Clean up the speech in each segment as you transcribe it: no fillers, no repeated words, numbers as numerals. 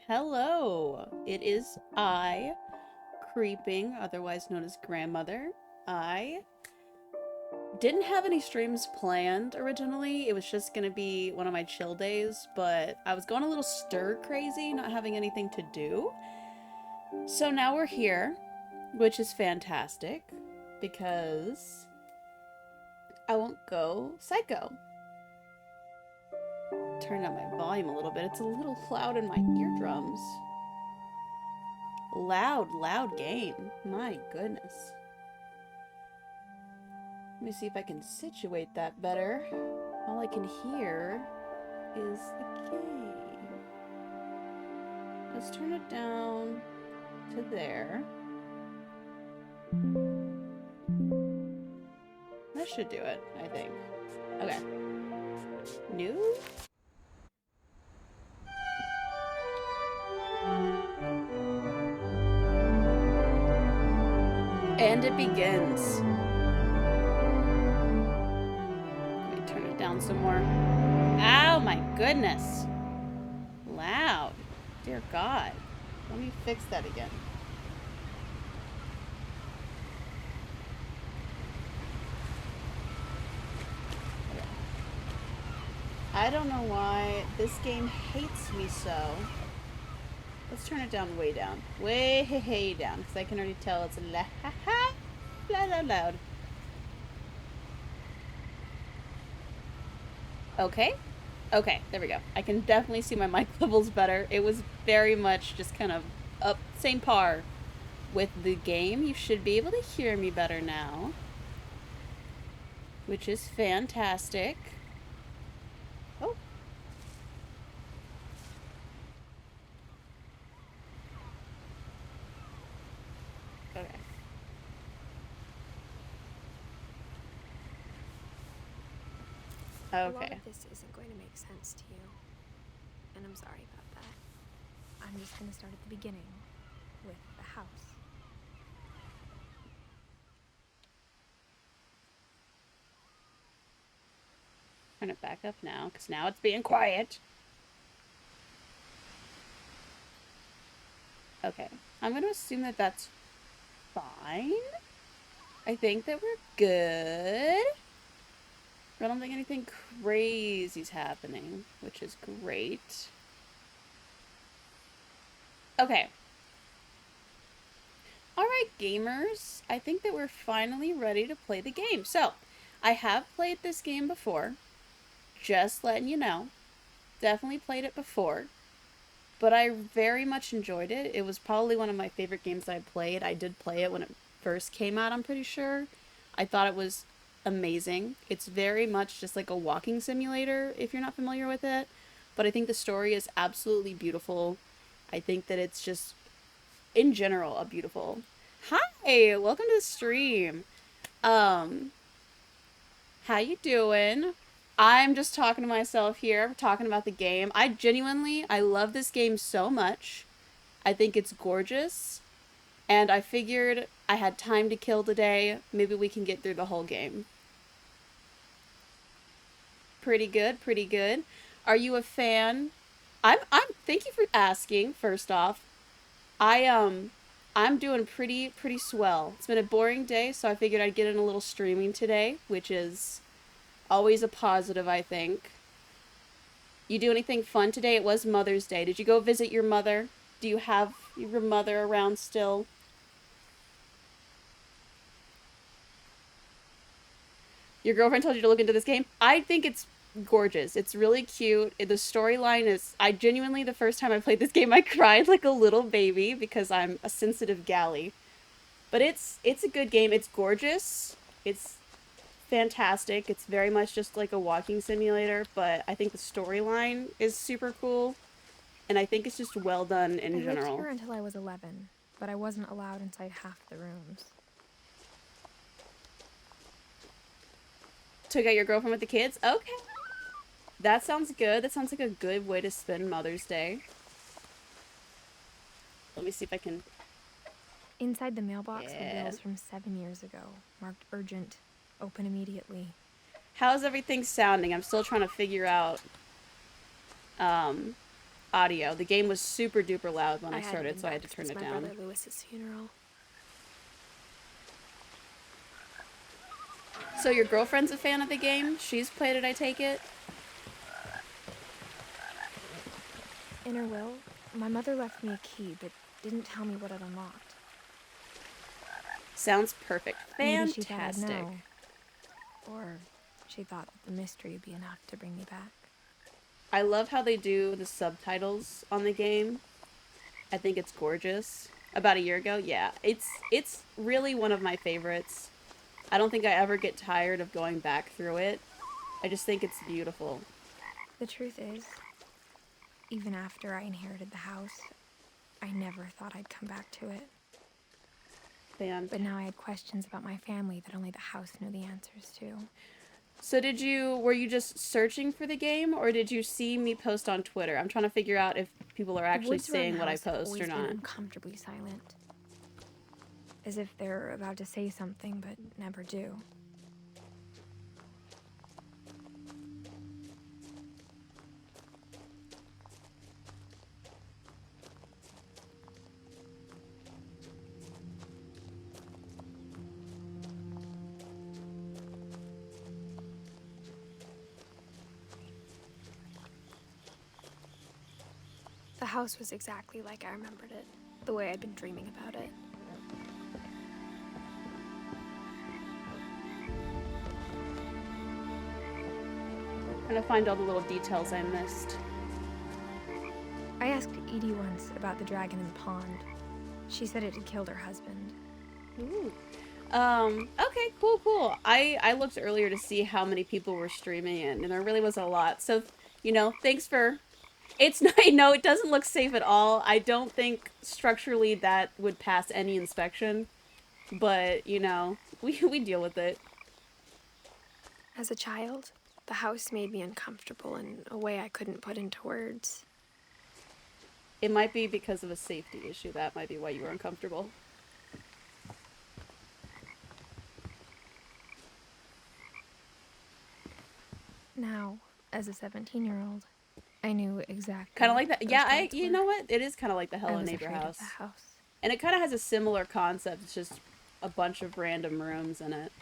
Hello! It is I, Creeping, otherwise known as Grandmother. I didn't have any streams planned originally. It was just gonna be one of my chill days, but I was going a little stir crazy, not having anything to do. So now we're here, which is fantastic, because I won't go psycho. Turn up my volume a little bit. It's a little loud in my eardrums. Loud game. My goodness. Let me see if I can situate that better. All I can hear is the game. Let's turn it down to there. That should do it, I think. Okay. New? And it begins. Let me turn it down some more. Ow, my goodness. Loud. Dear God. Let me fix that again. Okay. I don't know why this game hates me so. Let's turn it down way down. Way down, because I can already tell it's loud. Okay. Okay, there we go. I can definitely see my mic levels better. It was very much just kind of up, same par with the game. You should be able to hear me better now, which is fantastic. Oh. Okay. A lot Okay. of this isn't going to make sense to you, and I'm sorry about that. I'm just going to start at the beginning, with the house. Turn it back up now, because now it's being quiet. Okay. I'm going to assume that that's fine. I think that we're good. I don't think anything crazy's happening, which is great. Okay. Alright, gamers. I think that we're finally ready to play the game. So, I have played this game before. Just letting you know. Definitely played it before. But I very much enjoyed it. It was probably one of my favorite games I played. I did play it when it first came out, I'm pretty sure. I thought it was amazing. It's very much just like a walking simulator, if you're not familiar with it. But I think the story is absolutely beautiful. I think that it's just, in general, a beautiful... Hi! Welcome to the stream. Um, how you doing? I'm just talking to myself here, talking about the game. I love this game so much. I think it's gorgeous. And I figured I had time to kill today. Maybe we can get through the whole game. Pretty good, pretty good. Are you a fan? Thank you for asking, first off. I'm doing pretty swell. It's been a boring day, so I figured I'd get in a little streaming today, which is always a positive, I think. You do anything fun today? It was Mother's Day. Did you go visit your mother? Do you have your mother around still? Your girlfriend told you to look into this game? I think it's gorgeous. It's really cute. The storyline is... I genuinely, the first time I played this game, I cried like a little baby because I'm a sensitive galley. But it's a good game. It's gorgeous. It's fantastic. It's very much just like a walking simulator, but I think the storyline is super cool. And I think it's just well done in general. I lived here until I was 11, but I wasn't allowed inside half the rooms. Took out your girlfriend with the kids? Okay. That sounds good. That sounds like a good way to spend Mother's Day. Let me see if I can... Inside the mailbox were bills from 7 years ago, marked urgent, open immediately. How's everything sounding? I'm still trying to figure out audio. The game was super duper loud when I hadn't started, been so I had back to turn since it my down. brother Lewis's funeral. So your girlfriend's a fan of the game? She's played it, I take it? In her will, my mother left me a key, but didn't tell me what it unlocked. Sounds perfect. Maybe she thought I'd Fantastic. know. Or she thought that the mystery would be enough to bring me back. I love how they do the subtitles on the game. I think it's gorgeous. About a year ago, yeah. It's really one of my favorites. I don't think I ever get tired of going back through it. I just think it's beautiful. The truth is, even after I inherited the house, I never thought I'd come back to it. But now I had questions about my family that only the house knew the answers to. So were you just searching for the game, or did you see me post on Twitter? I'm trying to figure out if people are actually seeing what I post or not. Been uncomfortably silent. As if they're about to say something, but never do. The house was exactly like I remembered it, the way I'd been dreaming about it. Trying to find all the little details I missed. I asked Edie once about the dragon in the pond. She said it had killed her husband. Ooh. Okay, cool. I looked earlier to see how many people were streaming it, and there really was a lot. So, thanks for... It's not, no, it doesn't look safe at all. I don't think structurally that would pass any inspection. But, we deal with it. As a child, the house made me uncomfortable in a way I couldn't put into words. It might be because of a safety issue. That might be why you were uncomfortable. Now, as a 17-year-old, I knew exactly. Kind of like that. Yeah, you were. know what? It is kind of like the Hello I was Neighbor afraid house. of the house. And it kind of has a similar concept. It's just a bunch of random rooms in it.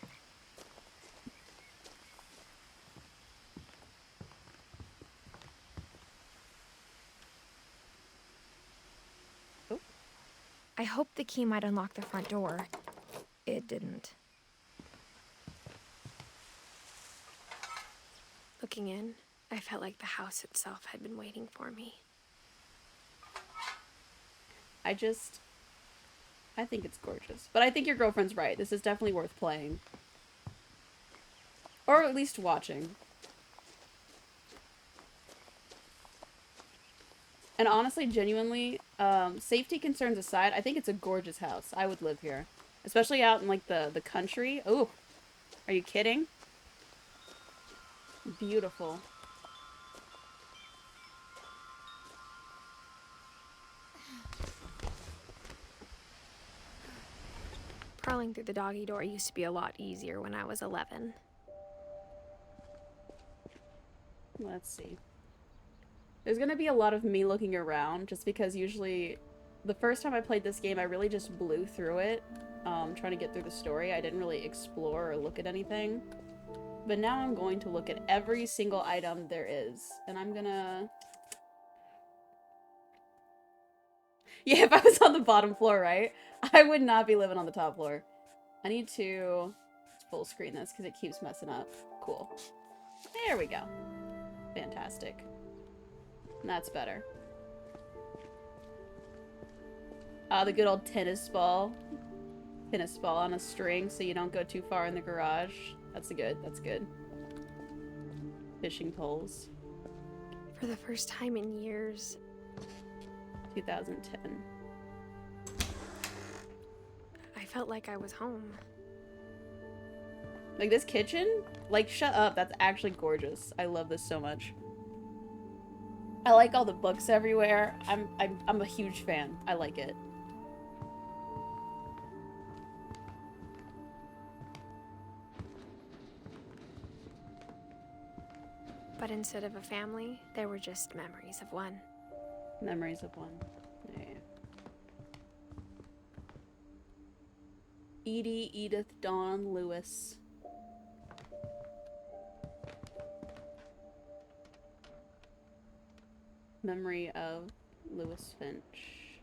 Oh. I hoped the key might unlock the front door. It didn't. Looking in, I felt like the house itself had been waiting for me. I think it's gorgeous. But I think your girlfriend's right. This is definitely worth playing. Or at least watching. And honestly, genuinely, safety concerns aside, I think it's a gorgeous house. I would live here. Especially out in, like, the country. Ooh. Are you kidding? Beautiful. Crawling through the doggy door used to be a lot easier when I was 11. Let's see. There's gonna be a lot of me looking around, just because usually the first time I played this game, I really just blew through it, trying to get through the story. I didn't really explore or look at anything. But now I'm going to look at every single item there is. And I'm gonna... Yeah, if I was on the bottom floor, right? I would not be living on the top floor. I need to full screen this because it keeps messing up. Cool. There we go. Fantastic. And that's better. The good old tennis ball. Tennis ball on a string so you don't go too far in the garage. That's good. Fishing poles. For the first time in years, 2010. I felt like I was home. Like, this kitchen? Like, shut up. That's actually gorgeous. I love this so much. I like all the books everywhere. I'm a huge fan. I like it. But instead of a family, there were just memories of one. Memories of one. Yeah. Edie, Edith, Dawn, Lewis. Memory of Lewis Finch.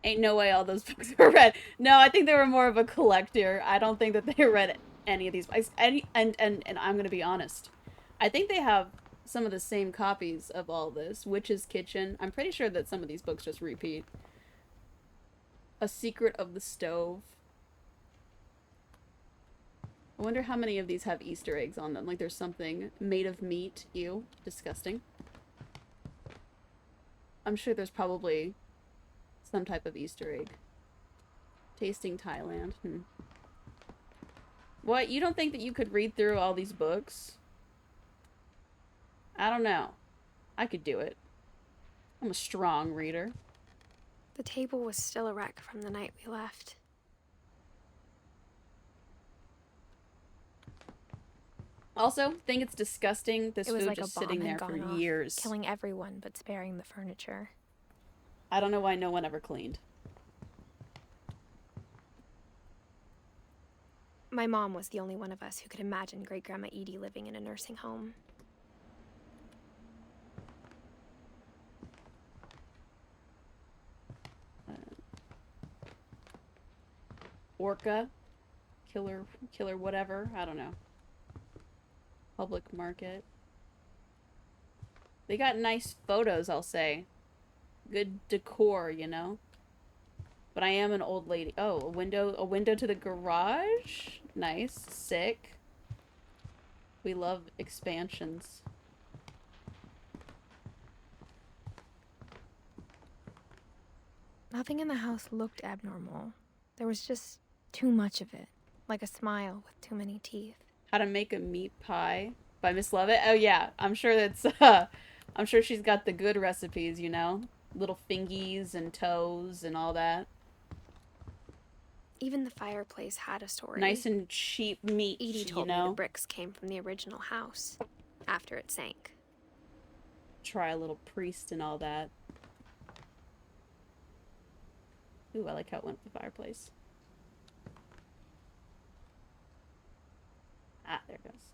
Ain't no way all those books were read. No, I think they were more of a collector. I don't think that they read any of these. And I'm gonna be honest. I think they have some of the same copies of all this. Witch's Kitchen. I'm pretty sure that some of these books just repeat. A Secret of the Stove. I wonder how many of these have Easter eggs on them. Like there's something made of meat. Ew. Disgusting. I'm sure there's probably some type of Easter egg. Tasting Thailand. What? You don't think that you could read through all these books? I don't know. I could do it. I'm a strong reader. The table was still a wreck from the night we left. Also, think it's disgusting. This food like just sitting there for years. Killing everyone but sparing the furniture. I don't know why no one ever cleaned. My mom was the only one of us who could imagine Great-Grandma Edie living in a nursing home. Orca. Killer whatever. I don't know. Public market. They got nice photos, I'll say. Good decor, you know? But I am an old lady. Oh, a window to the garage? Nice. Sick. We love expansions. Nothing in the house looked abnormal. There was just too much of it. Like a smile with too many teeth. How to Make a Meat Pie by Miss Lovett. Oh yeah, I'm sure that's I'm sure she's got the good recipes, you know? Little fingies and toes and all that. Even the fireplace had a story. Nice and cheap meat, Edie told you know? me the bricks came from the original house after it sank. Try a little priest and all that. Ooh, I like how it went with the fireplace. Ah, there it goes.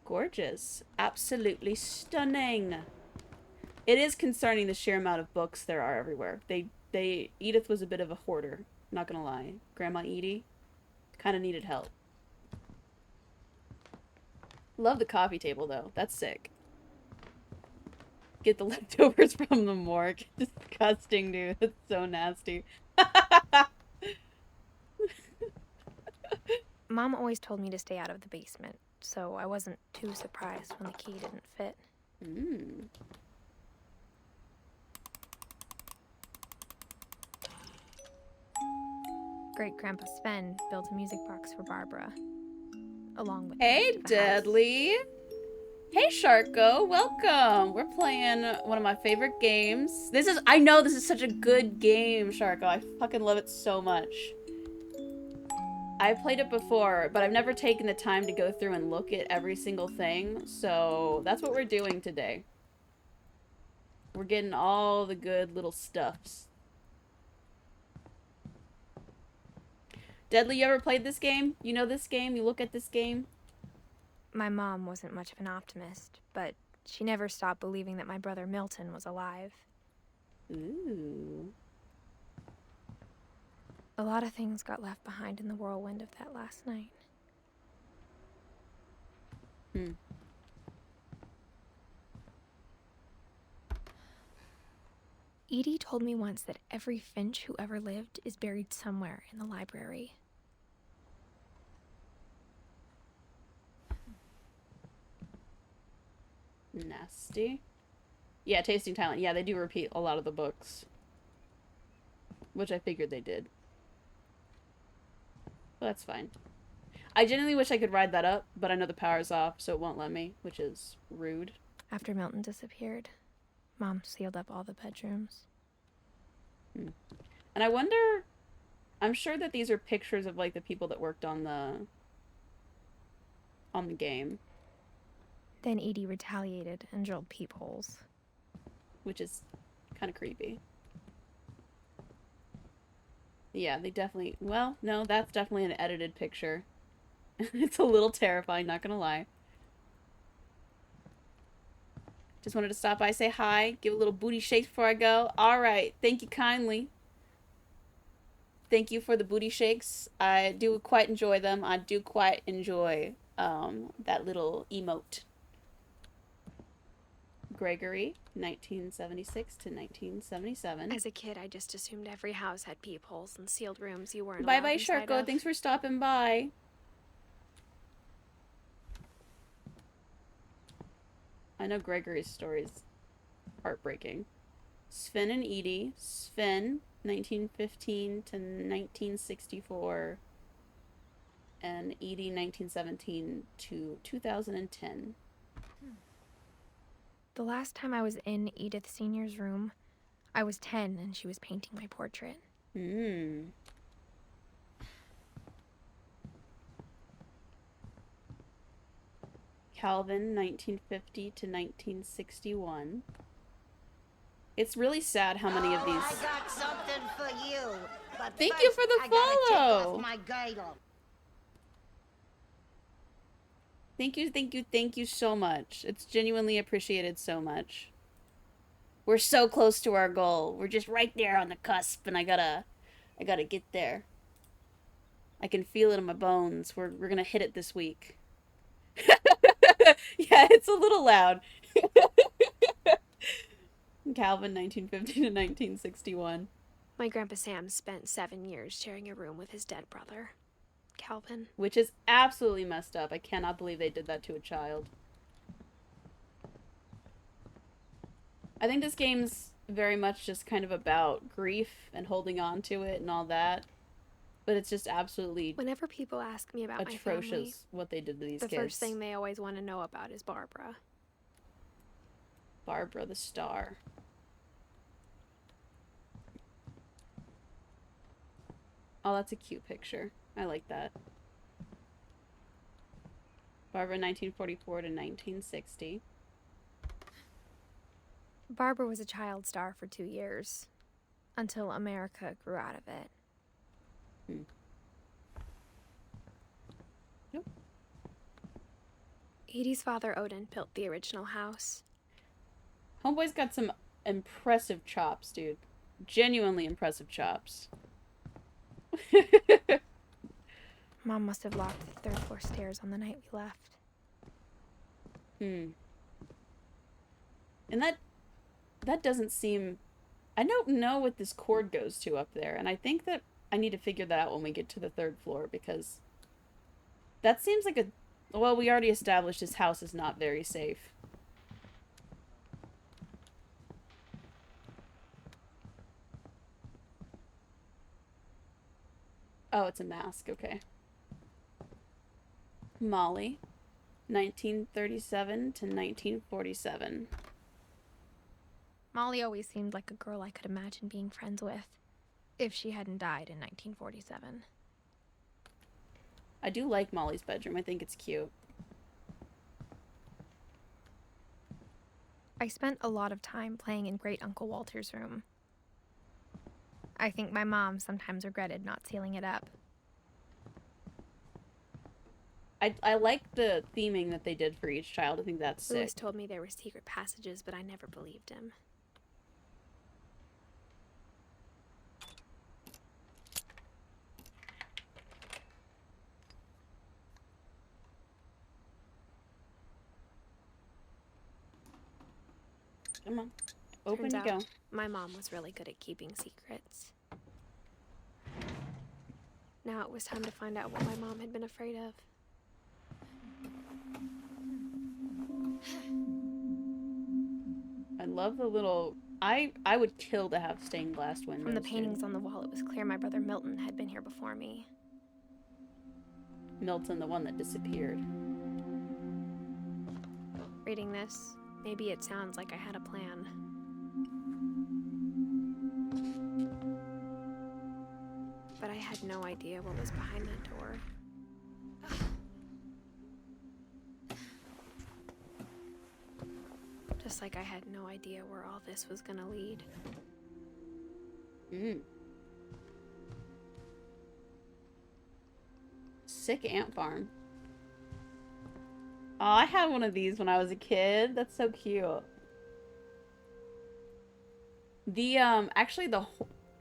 Gorgeous. Absolutely stunning. It is concerning the sheer amount of books there are everywhere. Edith was a bit of a hoarder, not gonna lie. Grandma Edie kind of needed help. Love the coffee table though. That's sick. Get the leftovers from the morgue. Disgusting, dude. That's so nasty. Mom always told me to stay out of the basement, so I wasn't too surprised when the key didn't fit. Great-Grandpa Sven built a music box for Barbara, along with Hey, Deadly. Hey, Sharko. Welcome. We're playing one of my favorite games. I know this is such a good game, Sharko. I fucking love it so much. I've played it before, but I've never taken the time to go through and look at every single thing, so that's what we're doing today. We're getting all the good little stuffs. Deadly, you ever played this game? You know this game? You look at this game? My mom wasn't much of an optimist, but she never stopped believing that my brother Milton was alive. Ooh. A lot of things got left behind in the whirlwind of that last night. Edie told me once that every Finch who ever lived is buried somewhere in the library. Nasty. Yeah, Tasting Thailand. Yeah, they do repeat a lot of the books. Which I figured they did. But that's fine. I genuinely wish I could ride that up, but I know the power's off, so it won't let me, which is rude. After Milton disappeared, Mom sealed up all the bedrooms. And I wonder... I'm sure that these are pictures of, like, the people that worked on the game. Then Edie retaliated and drilled peepholes. Which is kind of creepy. Yeah, they definitely... Well, no, that's definitely an edited picture. It's a little terrifying, not gonna lie. Just wanted to stop by, say hi, give a little booty shake before I go. Alright, thank you kindly. Thank you for the booty shakes. I do quite enjoy them. I do quite enjoy that little emote. Gregory, 1976 to 1977. As a kid, I just assumed every house had peepholes and sealed rooms you weren't Bye allowed bye, inside Sharko. of. Thanks for stopping by. I know Gregory's story's heartbreaking. Sven and Edie. Sven, 1915 to 1964. And Edie, 1917 to 2010. The last time I was in Edith Sr.'s room, I was 10 and she was painting my portrait. Calvin, 1950 to 1961. It's really sad how many of these... I got something for you. But Thank first, you for the I gotta take follow. off my girdle. Thank you so much. It's genuinely appreciated so much. We're so close to our goal. We're just right there on the cusp, and I gotta get there. I can feel it in my bones. We're gonna hit it this week. Yeah, it's a little loud. Calvin, 1950 to 1961. My Grandpa Sam spent 7 years sharing a room with his dead brother, Calvin. Which is absolutely messed up. I cannot believe they did that to a child. I think this game's very much just kind of about grief and holding on to it and all that. But it's just absolutely Whenever people ask me about atrocious my family, what they did to these the kids. first thing they always want to know about is Barbara. Barbara the star. Oh, that's a cute picture. I like that. Barbara, 1944 to 1960. Barbara was a child star for 2 years, until America grew out of it. Nope. Edie's father, Odin, built the original house. Homeboy's got some impressive chops, dude. Genuinely impressive chops. Mom must have locked the third floor stairs on the night we left. And that doesn't seem... I don't know what this cord goes to up there, and I think that I need to figure that out when we get to the third floor, because that seems like a... Well, we already established this house is not very safe. Oh, it's a mask, okay. Molly, 1937 to 1947. Molly always seemed like a girl I could imagine being friends with, if she hadn't died in 1947. I do like Molly's bedroom. I think it's cute. I spent a lot of time playing in Great Uncle Walter's room. I think my mom sometimes regretted not sealing it up. I like the theming that they did for each child. I think that's sick. Louis told me there were secret passages, but I never believed him. Come on. Open Turns you out, go. my mom was really good at keeping secrets. Now it was time to find out what my mom had been afraid of. I love the little... I would kill to have stained glass windows. From the paintings on the wall, it was clear my brother Milton had been here before me. Milton, the one that disappeared. Reading this, maybe it sounds like I had a plan. But I had no idea what was behind that door. just like I had no idea where all this was gonna lead. Sick ant farm. Oh, I had one of these when I was a kid. That's so cute. The, actually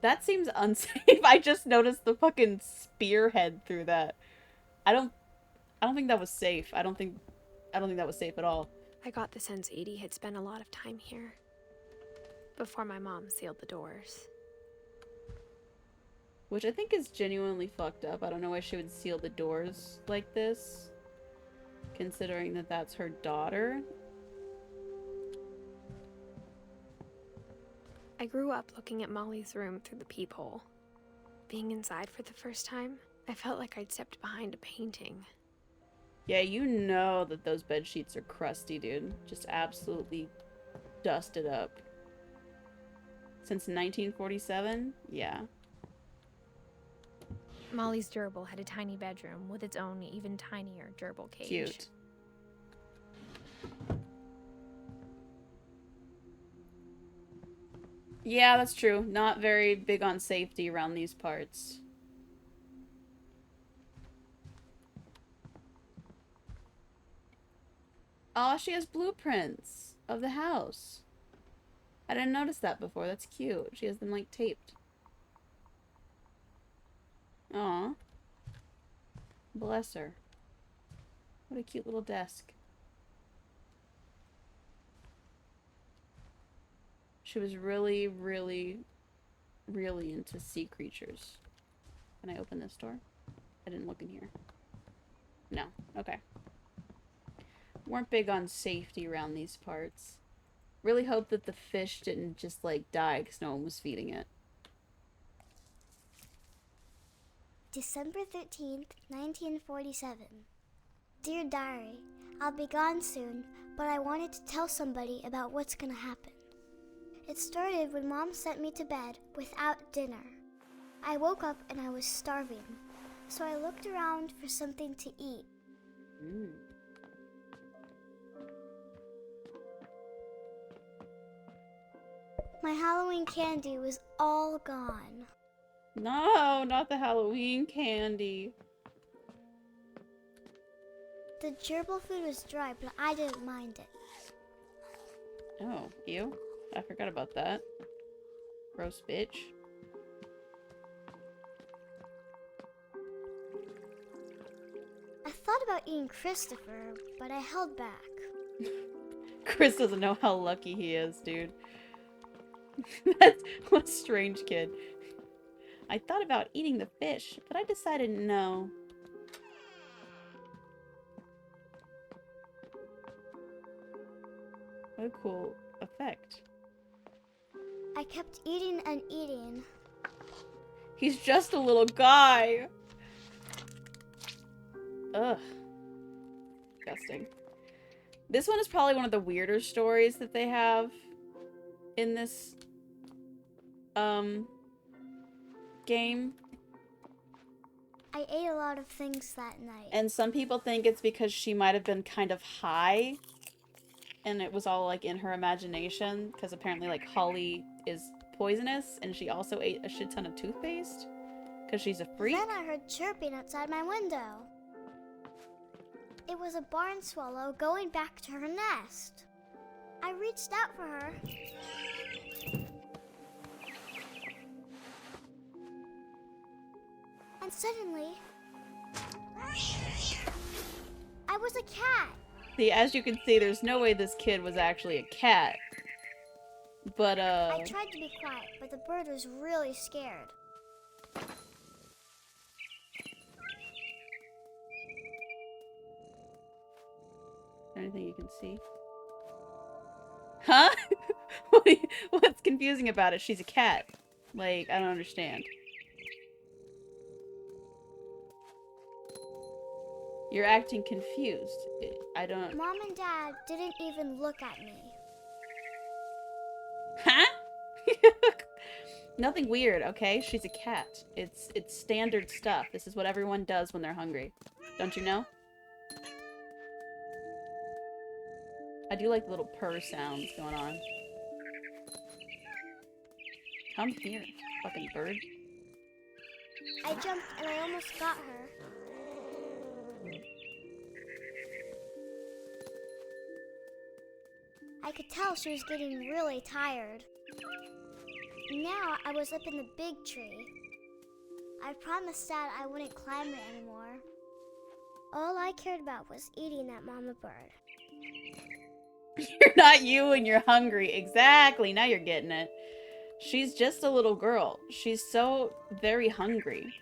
that seems unsafe. I just noticed the fucking spearhead through that. I don't think that was safe. I don't think that was safe at all. I got the sense Edie had spent a lot of time here before my mom sealed the doors. Which I think is genuinely fucked up. I don't know why she would seal the doors like this, considering that that's her daughter. I grew up looking at Molly's room through the peephole. Being inside for the first time, I felt like I'd stepped behind a painting. Yeah, you know that those bed sheets are crusty, dude. Just absolutely dusted up. Since 1947? Yeah. Molly's gerbil had a tiny bedroom with its own even tinier gerbil cage. Cute. Yeah, that's true. Not very big on safety around these parts. Oh, she has blueprints of the house. I didn't notice that before. That's cute. She has them, like, taped. Aw. Bless her. What a cute little desk. She was really, really, really into sea creatures. Can I open this door? I didn't look in here. No. Okay. Weren't big on safety around these parts. Really hope that the fish didn't just, like, die because no one was feeding it. December 13th, 1947. Dear Diary, I'll be gone soon, but I wanted to tell somebody about what's gonna happen. It started when Mom sent me to bed without dinner. I woke up and I was starving, so I looked around for something to eat. My Halloween candy was all gone. No, not the Halloween candy. The gerbil food was dry, but I didn't mind it. Oh, ew. I forgot about that. Gross bitch. I thought about eating Christopher, but I held back. Chris doesn't know how lucky he is, dude. What a strange kid. I thought about eating the fish, but I decided no. What a cool effect. I kept eating and eating. He's just a little guy. Ugh. Disgusting. This one is probably one of the weirder stories that they have in this game. I ate a lot of things that night. And some people think it's because she might have been kind of high and it was all like in her imagination, because apparently like holly is poisonous and she also ate a shit ton of toothpaste because she's a freak. Then I heard chirping outside my window. It was a barn swallow going back to her nest. I reached out for her. And suddenly, I was a cat. See, as you can see, there's no way this kid was actually a cat. But, I tried to be quiet, but the bird was really scared. Anything you can see? Huh? What's confusing about it? She's a cat. Like, I don't understand. You're acting confused. I don't... Mom and Dad didn't even look at me. Huh? Nothing weird, okay? She's a cat. It's standard stuff. This is what everyone does when they're hungry. Don't you know? I do like the little purr sounds going on. Come here, fucking bird. I jumped and I almost got her. I could tell she was getting really tired. Now I was up in the big tree. I promised Dad I wouldn't climb it anymore. All I cared about was eating that mama bird. You're not you and you're hungry. Exactly, now you're getting it. She's just a little girl. She's so very hungry.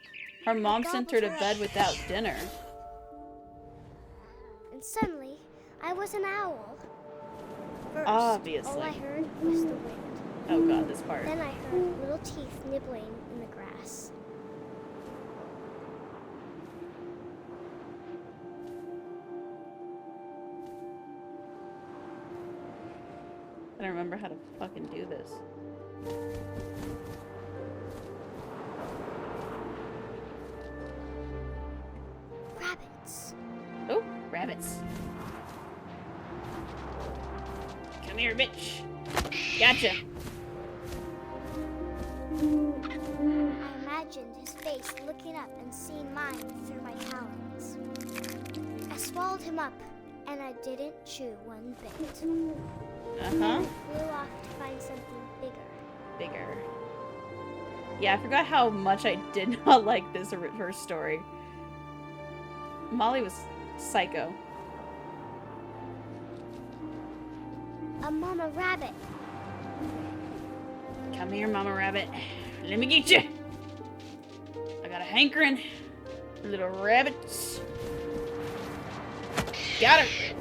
Her mom sent her to bed without dinner. And suddenly, I was an owl. First, Obviously. all I heard was the wind. Oh god, this part. Then I heard little teeth nibbling in the grass. I don't remember how to fucking do this. Rabbits. Oh, rabbits. Come here, bitch. Gotcha. I imagined his face looking up and seeing mine through my talons. I swallowed him up, and I didn't chew one bit. Uh-huh. Flew off to find something bigger. Bigger. Yeah, I forgot how much I did not like this first story. Molly was psycho. A mama rabbit. Come here, mama rabbit. Let me get you. I got a hankering. Little rabbits. Got her.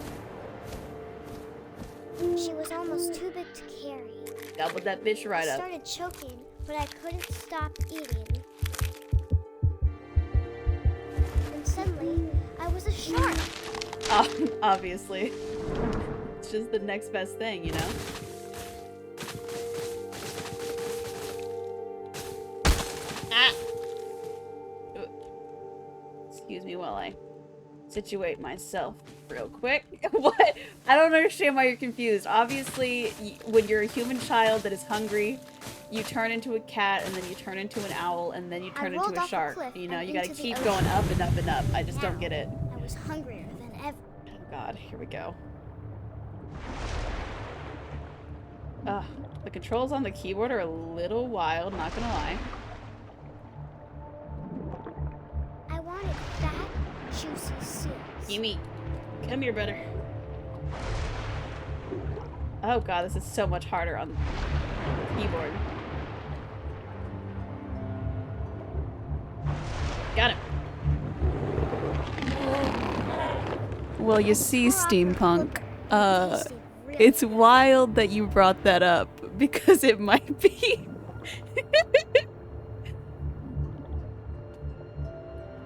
She was almost too big to carry. Gobbled that bitch right I up. started choking, but I couldn't stop eating. And suddenly, I was a shark. Obviously. It's just the next best thing, you know? Ah! Excuse me while I situate myself real quick. What? I don't understand why you're confused. Obviously, when you're a human child that is hungry, you turn into a cat, and then you turn into an owl, and then you turn into a shark. You know, you gotta keep going up and up and up. I just don't get it. I was hungrier than ever. Oh god, here we go. Ugh, the controls on the keyboard are a little wild, not gonna lie. I wanted fat, juicy seals. Gimme. Come here, brother. Oh god, this is so much harder on the keyboard. Got it. Well, you see, Steampunk, it's wild that you brought that up, because it might be.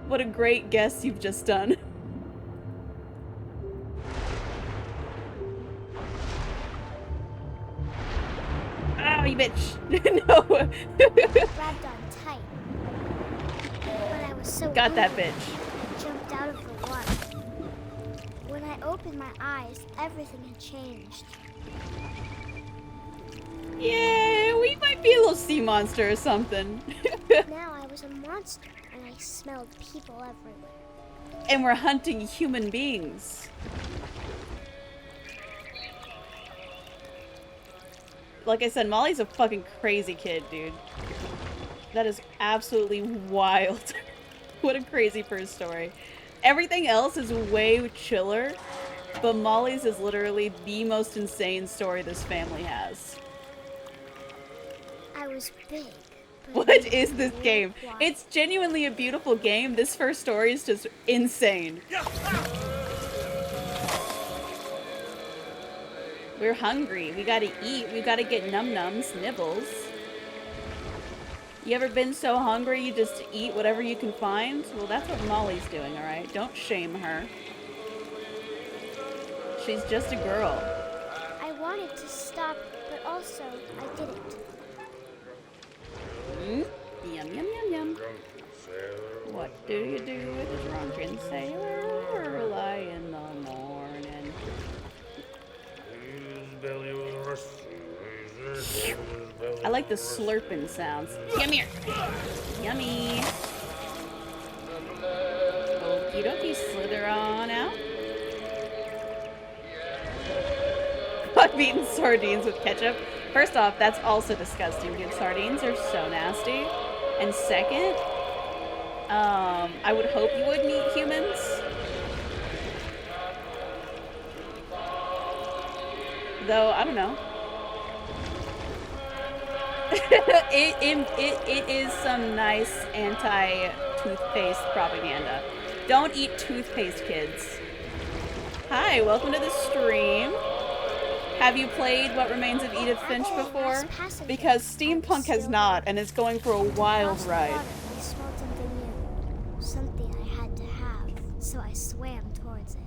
What a great guess you've just done. Oh, you bitch. No. Grabbed on tight. But I was so Got that hungry, bitch. I jumped out of the water. When I opened my eyes, everything had changed. Yeah, we might be a little sea monster or something. Now I was a monster, and I smelled people everywhere. And we're hunting human beings. Like I said, Molly's a fucking crazy kid, dude. That is absolutely wild. What a crazy first story. Everything else is way chiller, but Molly's is literally the most insane story this family has. I was big. What is this game? It's genuinely a beautiful game. This first story is just insane. We're hungry. We gotta eat. We gotta get num-nums, nibbles. You ever been so hungry you just eat whatever you can find? Well, that's what Molly's doing, alright? Don't shame her. She's just a girl. I wanted to stop, but also I didn't. Yum, yum, yum, yum. What do you do with a drunken sailor early in the morning? I like the slurping sounds. Come here. Yummy. Okie dokie, slither on out. I've eaten sardines with ketchup. First off, that's also disgusting, dude. Sardines are so nasty. And second, I would hope you wouldn't eat humans. Though, I don't know. it is some nice anti-toothpaste propaganda. Don't eat toothpaste, kids. Hi, welcome to the stream. Have you played What Remains of Edith Finch before? Because Steampunk has not, and it's going for a wild ride. I smelled something new. Something I had to have, so I swam towards it.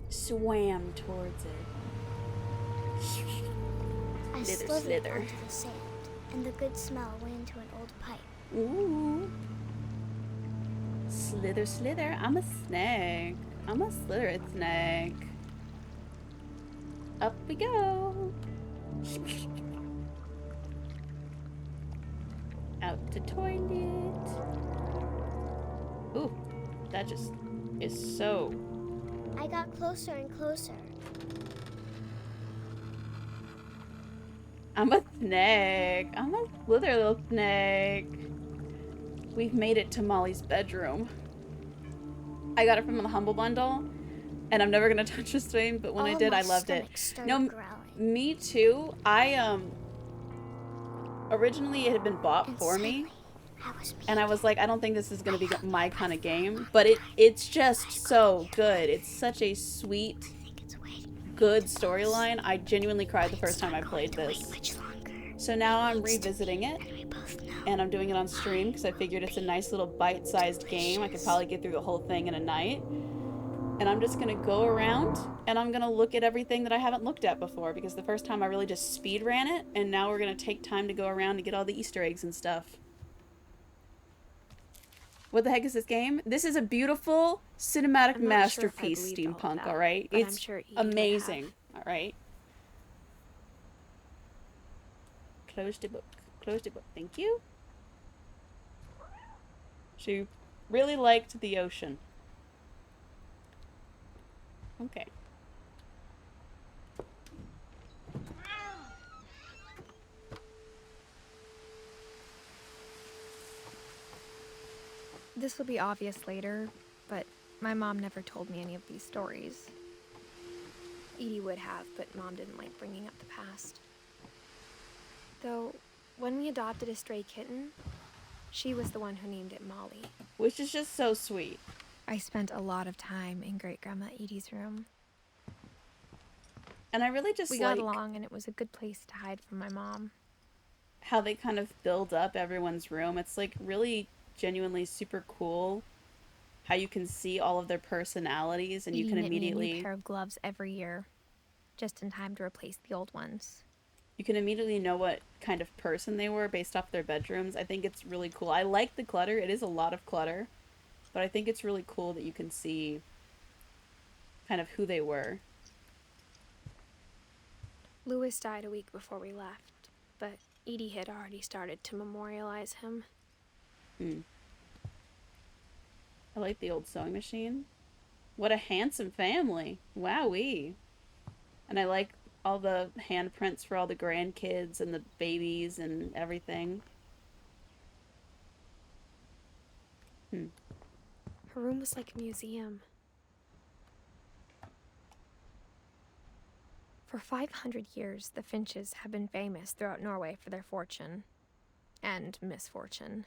Swam towards it. I slithered onto the sand, and the good smell went into an old pipe. Ooh. Slither, slither. I'm a snake. I'm a slithered snake. Up we go. Out to toilet. Ooh, that just is so... I got closer and closer. I'm a snake. I'm a slither little snake. We've made it to Molly's bedroom. I got it from the Humble Bundle, and I'm never gonna touch this thing, but when I did, I loved it. No, me too. Originally it had been bought for me, and I was like, I don't think this is gonna be my kind of game, but it's just so good. It's such a sweet, good storyline. I genuinely cried the first time I played this. So now I'm revisiting it, and I'm doing it on stream because I figured it's a nice little bite-sized game. I could probably get through the whole thing in a night. And I'm just gonna go around and I'm gonna look at everything that I haven't looked at before, because the first time I really just speed ran it, and now we're gonna take time to go around to get all the Easter eggs and stuff. What the heck is this game? This is a beautiful cinematic masterpiece, Steampunk, alright? It's amazing, alright? Close the book. Close the book. Thank you. She really liked the ocean. Okay. This will be obvious later, but my mom never told me any of these stories. Edie would have, but Mom didn't like bringing up the past. Though, when we adopted a stray kitten, she was the one who named it Molly. Which is just so sweet. I spent a lot of time in Great-Grandma Edie's room. And I really just We got along, and it was a good place to hide from my mom. How they kind of build up everyone's room. It's like really genuinely super cool how you can see all of their personalities, and you can immediately... me a new pair of gloves every year, just in time to replace the old ones. You can immediately know what kind of person they were based off their bedrooms. I think it's really cool. I like the clutter. It is a lot of clutter. But I think it's really cool that you can see kind of who they were. Louis died a week before we left, but Edie had already started to memorialize him. I like the old sewing machine. What a handsome family. Wowee. And I like all the handprints for all the grandkids and the babies and everything. Her room was like a museum. For 500 years, the Finches have been famous throughout Norway for their fortune and misfortune.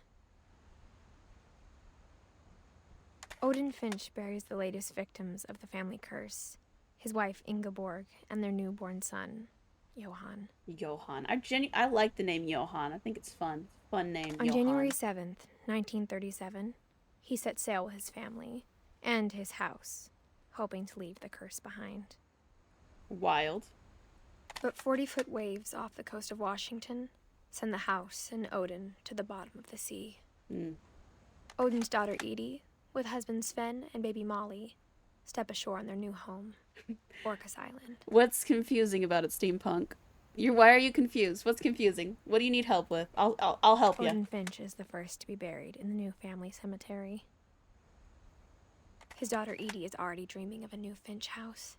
Odin Finch buries the latest victims of the family curse, his wife Ingeborg and their newborn son, Johan. Johan. I like the name Johan. I think it's fun. Fun name, On Johan. January 7th, 1937, he set sail with his family and his house, hoping to leave the curse behind. Wild. But 40-foot waves off the coast of Washington send the house and Odin to the bottom of the sea. Odin's daughter Edie, with husband Sven and baby Molly, step ashore on their new home, Orcas Island. What's confusing about it, Steampunk? Why are you confused? What's confusing? What do you need help with? I'll help you. Odin Finch is the first to be buried in the new family cemetery. His daughter Edie is already dreaming of a new Finch house.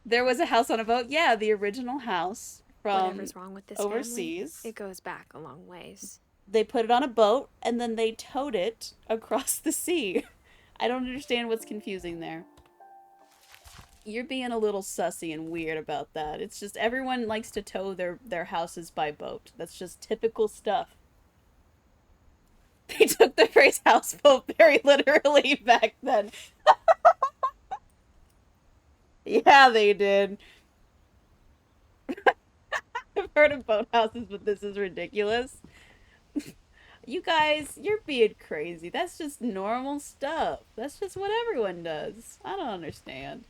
There was a house on a boat. Yeah, the original house from Whatever's wrong with this overseas. Family, it goes back a long ways. They put it on a boat, and then they towed it across the sea. I don't understand what's confusing there. You're being a little sussy and weird about that. It's just everyone likes to tow their houses by boat. That's just typical stuff. They took the phrase houseboat very literally back then. Yeah, they did. I've heard of boathouses, but this is ridiculous. You guys, you're being crazy. That's just normal stuff. That's just what everyone does. I don't understand.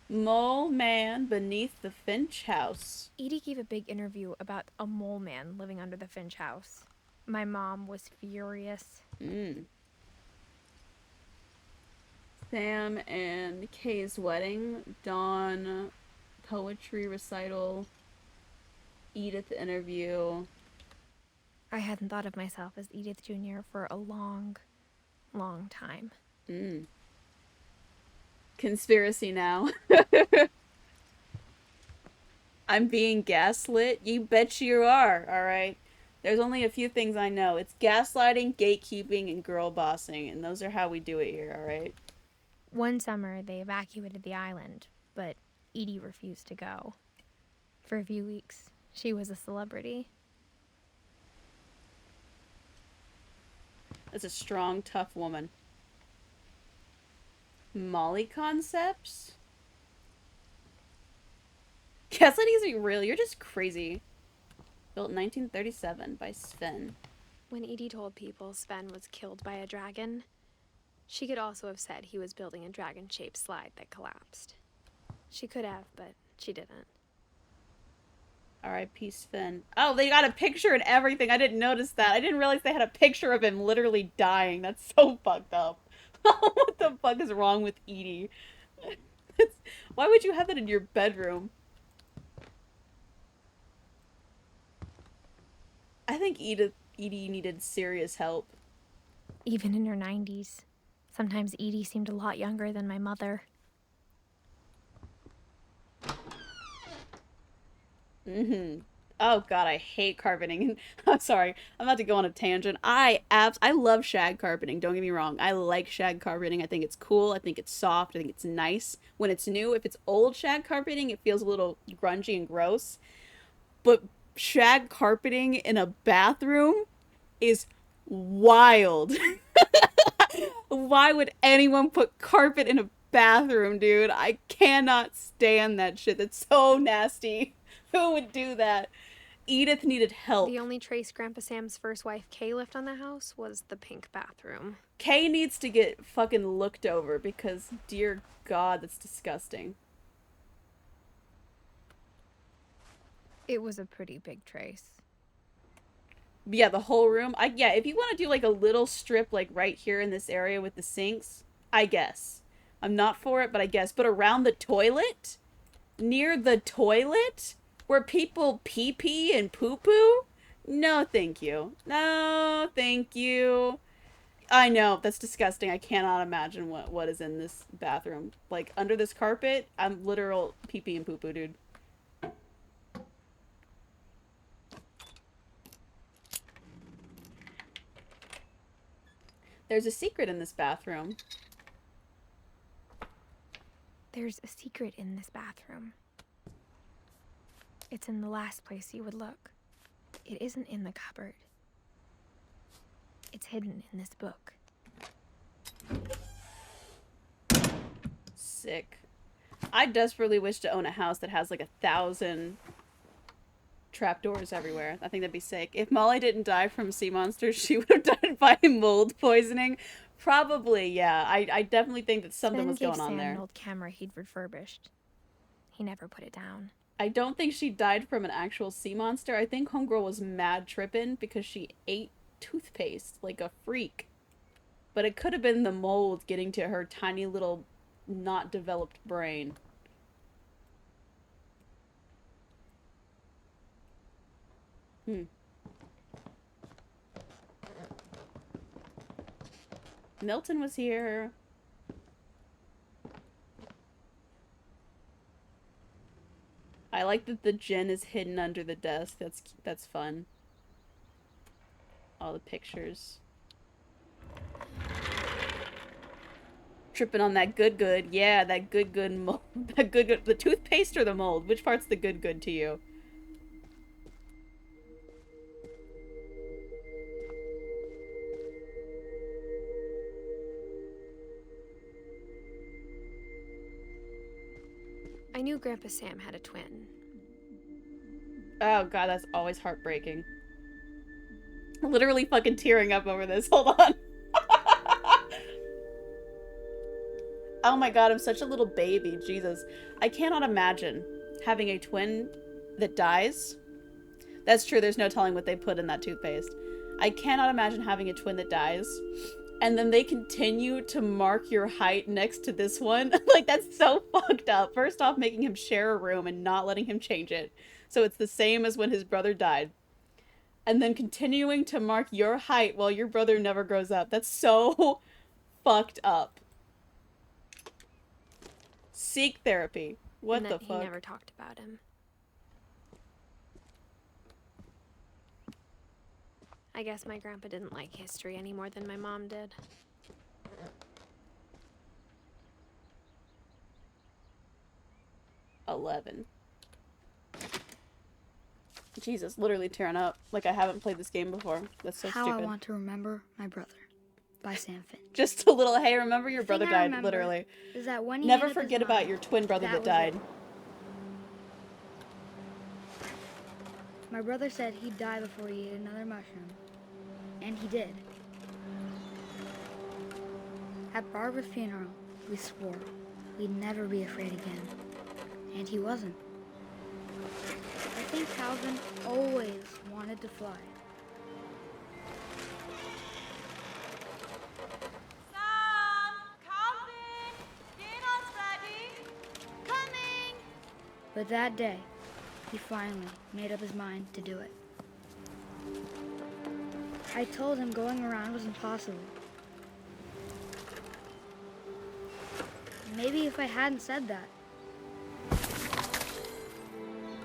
Mole man beneath the Finch house. Edie gave a big interview about a mole man living under the Finch house. My mom was furious. Sam and Kay's wedding. Dawn poetry recital. Edith interview. I hadn't thought of myself as Edith Jr. for a long, long time. Conspiracy now. I'm being gaslit? You bet you are, alright? There's only a few things I know. It's gaslighting, gatekeeping, and girl bossing, and those are how we do it here, alright? One summer, they evacuated the island, but Edie refused to go. For a few weeks, she was a celebrity. That's a strong, tough woman. Molly concepts? Gaslighting isn't real. You're just crazy. Built in 1937 by Sven. When Edie told people Sven was killed by a dragon, she could also have said he was building a dragon-shaped slide that collapsed. She could have, but she didn't. R.I.P. Sven. Oh, they got a picture and everything. I didn't notice that. I didn't realize they had a picture of him literally dying. That's so fucked up. What the fuck is wrong with Edie? Why would you have that in your bedroom? I think Edie needed serious help. Even in her 90s. Sometimes Edie seemed a lot younger than my mother. Oh god, I hate carpeting. I'm sorry, I'm about to go on a tangent. I love shag carpeting, don't get me wrong. I like shag carpeting. I think it's cool, I think it's soft, I think it's nice when it's new. If it's old shag carpeting, it feels a little grungy and gross. But shag carpeting in a bathroom is wild. Why would anyone put carpet in a bathroom, dude? I cannot stand that shit. That's so nasty. Who would do that? Edith needed help. The only trace Grandpa Sam's first wife, Kay, left on the house was the pink bathroom. Kay needs to get fucking looked over because, dear God, that's disgusting. It was a pretty big trace. Yeah, the whole room. Yeah, if you want to do like a little strip like right here in this area with the sinks, I guess. I'm not for it, but I guess. But around the toilet? Near the toilet? Where people pee-pee and poo-poo? No, thank you. No, thank you. I know, that's disgusting. I cannot imagine what is in this bathroom. Like, under this carpet, I'm literal pee-pee and poo-poo, dude. There's a secret in this bathroom. There's a secret in this bathroom. It's in the last place you would look. It isn't in the cupboard. It's hidden in this book. Sick. I desperately wish to own a house that has like 1,000 trapdoors everywhere. I think that'd be sick. If Molly didn't die from sea monsters, she would have died by mold poisoning. Probably, yeah. I definitely think that something was going on there. An old camera he'd refurbished. He never put it down. I don't think she died from an actual sea monster. I think Homegirl was mad tripping because she ate toothpaste like a freak. But it could have been the mold getting to her tiny little not developed brain. Milton was here. I like that the gin is hidden under the desk. That's fun. All the pictures. Tripping on that good. Yeah, that good mold. That good. The toothpaste or the mold? Which part's the good to you? I knew Grandpa Sam had a twin. Oh god, that's always heartbreaking. Literally fucking tearing up over this. Hold on. Oh my god, I'm such a little baby. Jesus. I cannot imagine having a twin that dies. That's true, there's no telling what they put in that toothpaste. I cannot imagine having a twin that dies, and then they continue to mark your height next to this one. Like, that's so fucked up. First off, making him share a room and not letting him change it. So it's the same as when his brother died. And then continuing to mark your height while your brother never grows up. That's so fucked up. Seek therapy. What the fuck? He never talked about him. I guess my grandpa didn't like history any more than my mom did. Jesus, literally tearing up. Like I haven't played this game before. That's so How stupid. I Want to Remember My Brother by Sam Finch. Just a little, hey, remember your brother died, literally. Is that when he Never forget about your twin brother that died. My brother said he'd die before he ate another mushroom. And he did. At Barbara's funeral, we swore we'd never be afraid again. And he wasn't. I think Calvin always wanted to fly. But that day, he finally made up his mind to do it. I told him going around was impossible. Maybe if I hadn't said that.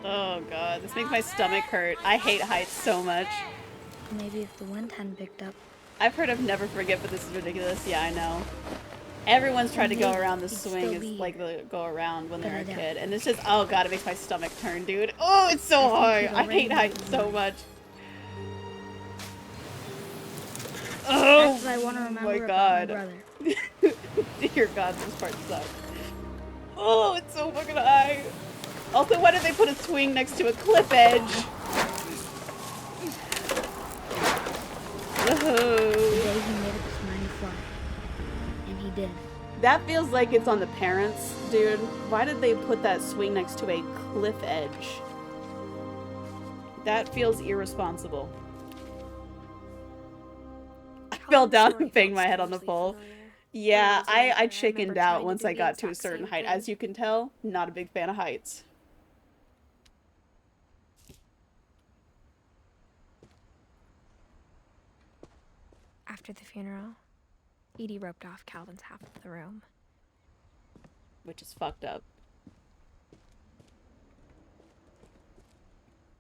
Oh god, this makes my stomach hurt. I hate heights so much. Maybe if the wind hadn't picked up. I've heard of never forget, but this is ridiculous. Yeah, I know. Everyone's tried to go around the swing, is like the go around when they're a kid, and it's just, oh god, it makes my stomach turn, dude. Oh, it's so hard. I hate heights so much. Oh I want to remember my god. My brother. Dear god, this part sucks. Oh, it's so fucking high. Also, why did they put a swing next to a cliff edge? Did. That feels like it's on the parents, dude. Why did they put that swing next to a cliff edge? That feels irresponsible. I fell down and banged my head on the pole. Yeah, I chickened out once I got to a certain height. As you can tell, not a big fan of heights. After the funeral, Edie roped off Calvin's half of the room. Which is fucked up.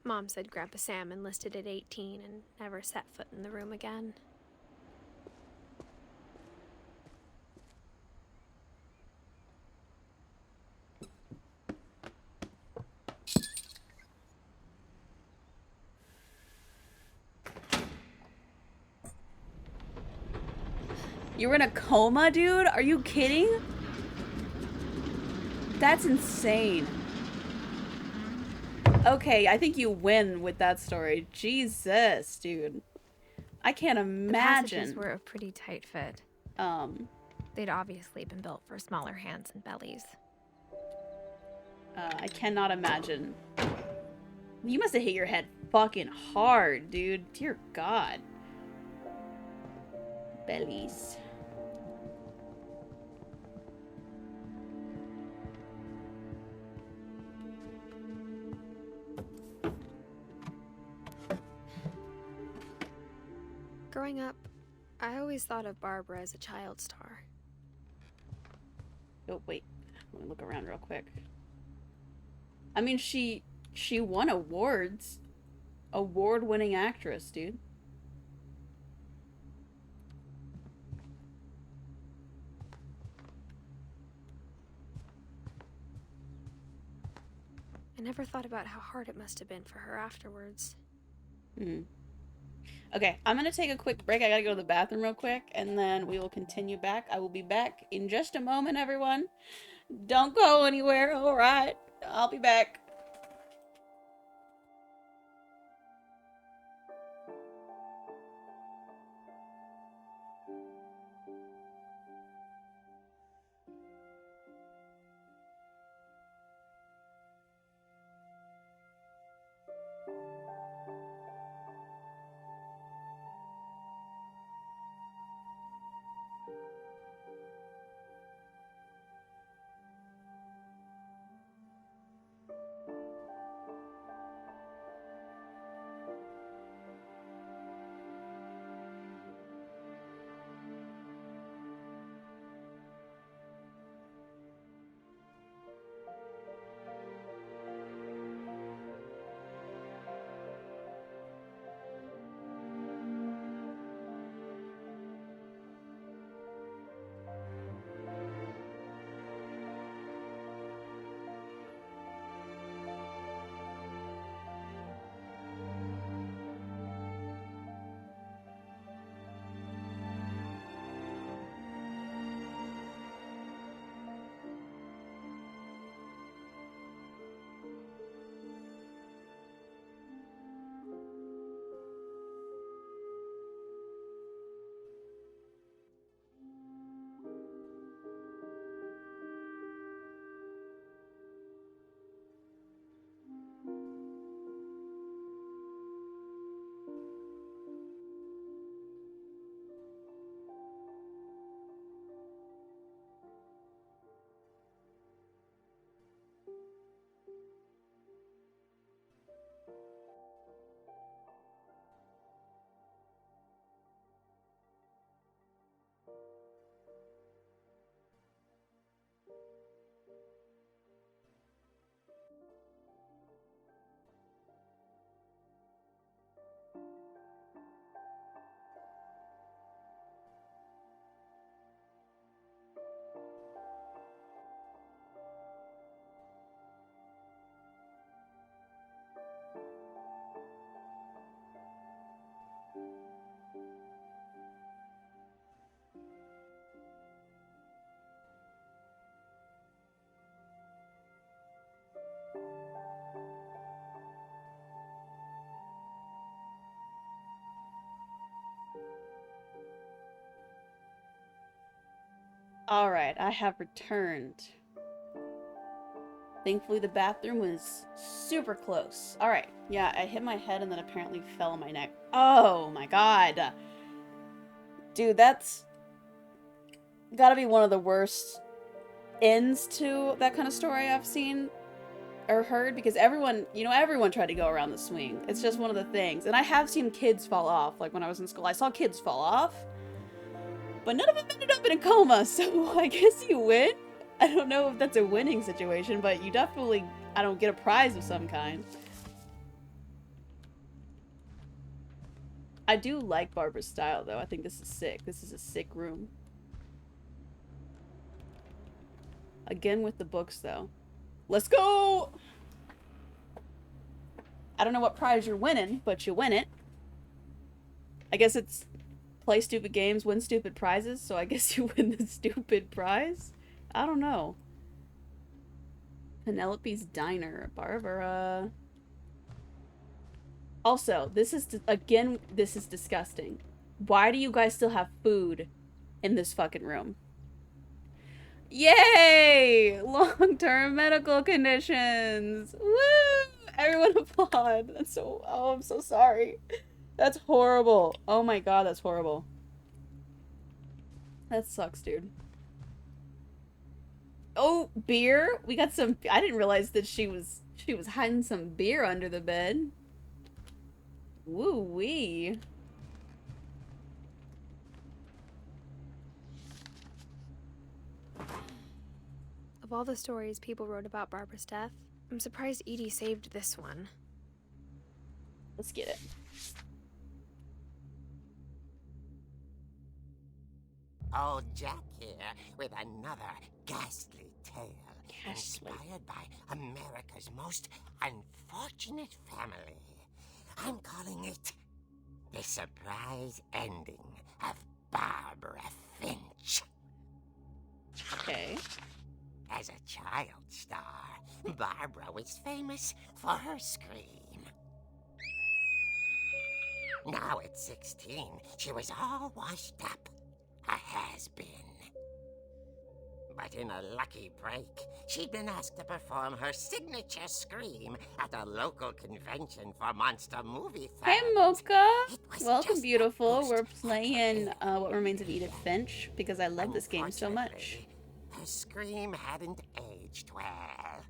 Mom said Grandpa Sam enlisted at 18 and never set foot in the room again. You were in a coma, dude? Are you kidding? That's insane. Okay, I think you win with that story. Jesus, dude. I can't imagine. The passages were a pretty tight fit. They'd obviously been built for smaller hands and bellies. I cannot imagine. You must have hit your head fucking hard, dude. Dear God. Bellies. Growing up, I always thought of Barbara as a child star. Oh, wait. Let me look around real quick. I mean, she won awards. Award-winning actress, dude. I never thought about how hard it must have been for her afterwards. Okay, I'm gonna take a quick break. I gotta go to the bathroom real quick, and then we will continue back. I will be back in just a moment, everyone. Don't go anywhere, alright? I'll be back. Alright, I have returned. Thankfully, the bathroom was super close. Alright, yeah, I hit my head and then apparently fell on my neck. Oh my god. Dude, that's gotta be one of the worst ends to that kind of story I've seen or heard, because everyone, you know, everyone tried to go around the swing. It's just one of the things. And I have seen kids fall off. Like when I was in school, I saw kids fall off. But none of them ended up in a coma, so I guess you win. I don't know if that's a winning situation, but you definitely, I don't get a prize of some kind. I do like Barbara's style, though. I think this is sick. This is a sick room. Again with the books, though. Let's go! I don't know what prize you're winning, but you win it. I guess it's play stupid games, win stupid prizes, so I guess you win the stupid prize? I don't know. Penelope's Diner. Barbara. Also, this is, again, this is disgusting. Why do you guys still have food in this fucking room? Yay! Long-term medical conditions. Woo! Everyone applaud. That's so. Oh, I'm so sorry. That's horrible. Oh my god, that's horrible. That sucks, dude. Oh, beer. We got some. I didn't realize that she was hiding some beer under the bed. Woo wee. Of all the stories people wrote about Barbara's death, I'm surprised Edie saved this one. Let's get it. Old Jack here with another ghastly tale. Inspired by America's most unfortunate family. I'm calling it The Surprise Ending of Barbara Finch. Okay. As a child star, Barbara was famous for her scream. Now at 16, she was all washed up. A has-been. But in a lucky break, she'd been asked to perform her signature scream at a local convention for monster movie fans. Hey, Mocha! Welcome, beautiful. We're playing What Remains of Edith Finch because I love this game so much. Her scream hadn't aged well.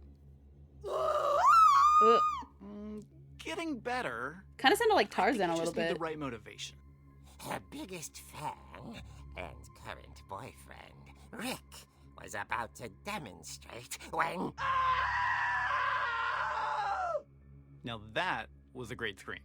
Getting better. Kind of sounded like Tarzan a little bit. Need the right motivation. Her biggest fan and current boyfriend, Rick, was about to demonstrate when... Now that was a great scream.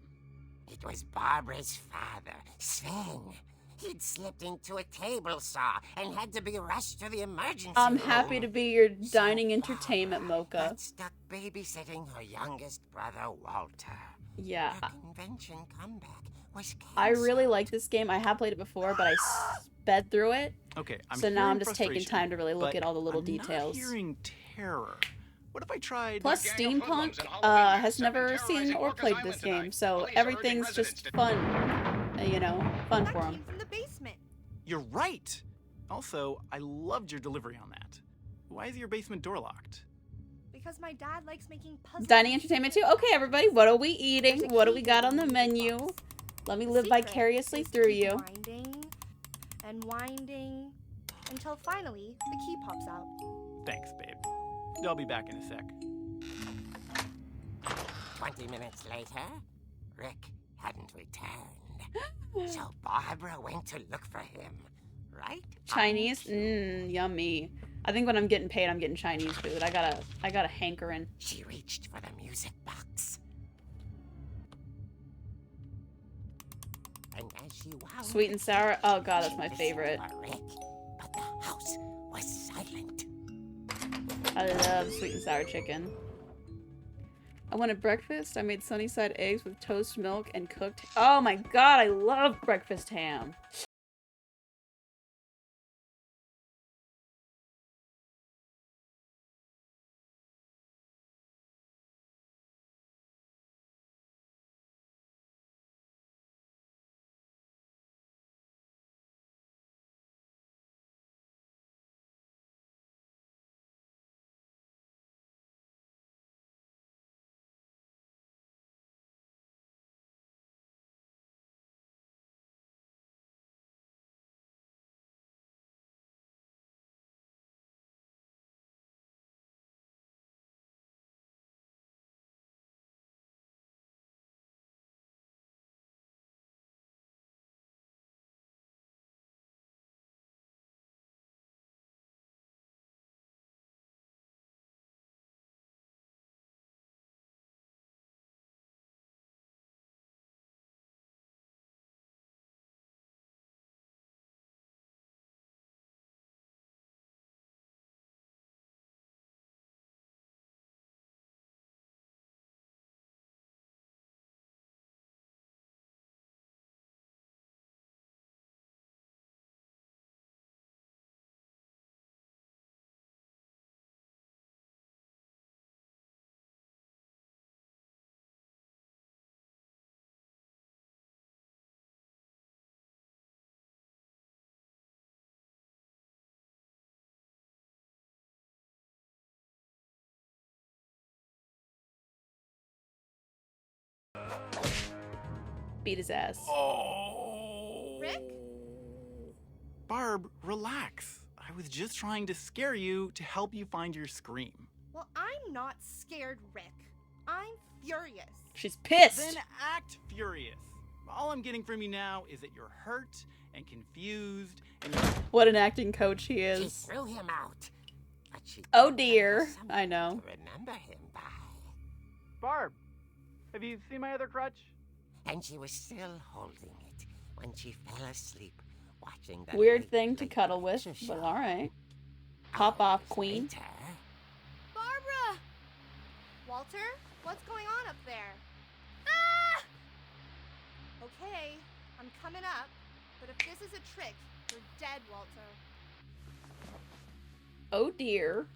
It was Barbara's father, Sven. He'd slipped into a table saw and had to be rushed to the emergency I'm room. happy to be your dining entertainment, Mocha. Got stuck babysitting her youngest brother, Walter. Yeah. Her convention comeback was canceled. I really like this game. I have played it before, but I sped through it. Okay, so now I'm just taking time to really look at all the little details. I'm not hearing terror. What if I tried... Plus, Steampunk has never seen or played this game, so everything's just fun. You know, fun for him. From the basement. You're right. Also, I loved your delivery on that. Why is your basement door locked? Because my dad likes making puzzles. Dining entertainment too? Okay, everybody, what are we eating? What do we got on the menu? Let me live vicariously through you. Winding and winding until finally the key pops out. Thanks, babe. I'll be back in a sec. 20 minutes later, Rick hadn't returned. So Barbara went to look for him, right? Chinese? Mmm, yummy. I think when I'm getting paid, I'm getting Chinese food. I got a hankering. She reached for the music box. And as she wound, Sweet and sour? Oh god, that's my favorite. Rick, but the house was silent. I love sweet and sour chicken. I wanted breakfast. I made sunny side eggs with toast milk and cooked. Oh my god, I love breakfast ham. beat his ass. Oh. Rick? Barb, relax. I was just trying to scare you to help you find your scream. Well, I'm not scared, Rick. I'm furious. She's pissed. Then act furious. All I'm getting from you now is that you're hurt and confused and you're... What an acting coach he She is. threw him out. But she Oh did dear. have something I know. to remember him by. Barb, have you seen my other crutch? And she was still holding it when she fell asleep watching the Weird late, thing to late cuddle with, picture but show. alright. Pop off, Hours queen. later, Barbara! Walter, what's going on up there? Ah! Okay, I'm coming up, but if this is a trick, you're dead, Walter. Oh dear.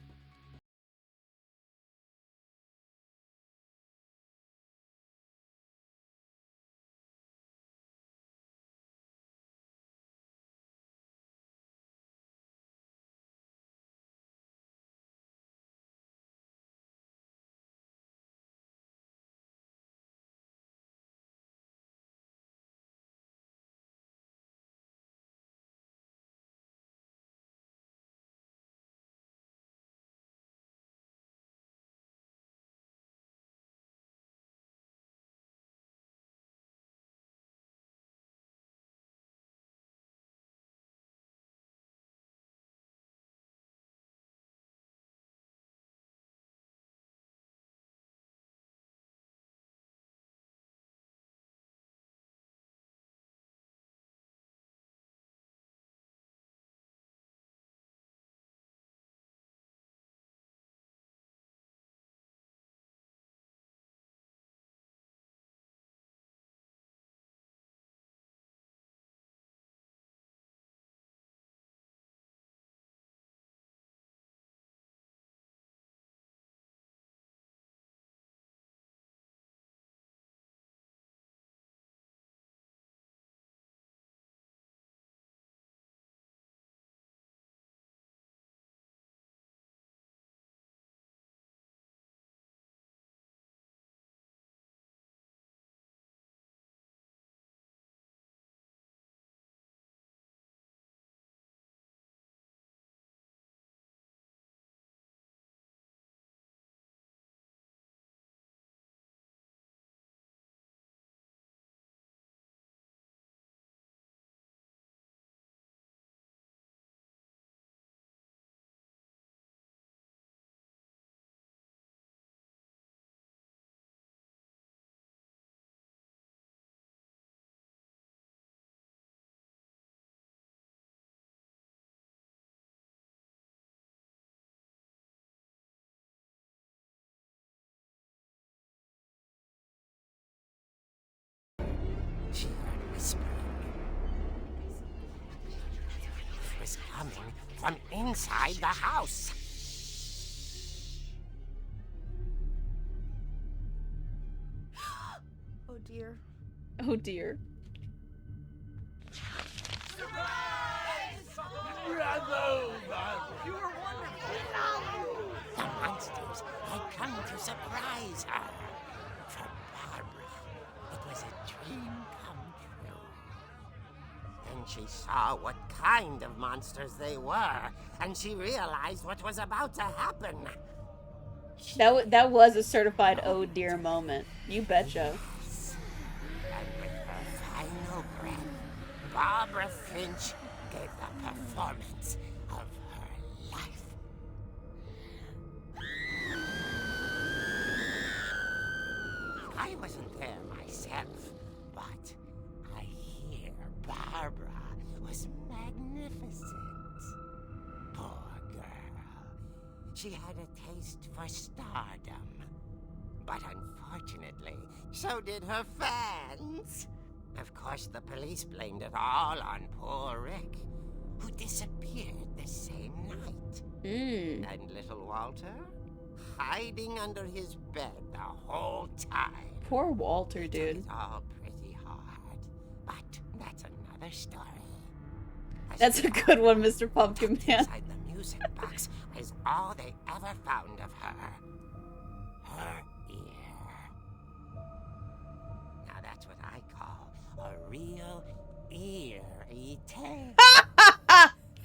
she heard whispering. It was coming from inside the house. Oh dear. Oh dear. The monsters had come to surprise her. For Barbara, it was a dream come true. Then she saw what kind of monsters they were, and she realized what was about to happen. That was a certified oh dear moment. You betcha. And with her final breath, Barbara Finch gave the performance of her life. I wasn't there myself, but I hear Barbara was magnificent. Poor girl. She had a taste for stardom. But unfortunately, so did her fans. Of course, the police blamed it all on poor Rick, who disappeared the same night. And little Walter, hiding under his bed the whole time. Poor Walter, Took dude. it all pretty hard, but that's another story. As That's a the good one, Mr. Pumpkin tucked Man. inside the music box is all they ever found of her. Her ear. Now that's what I call a real eerie tale.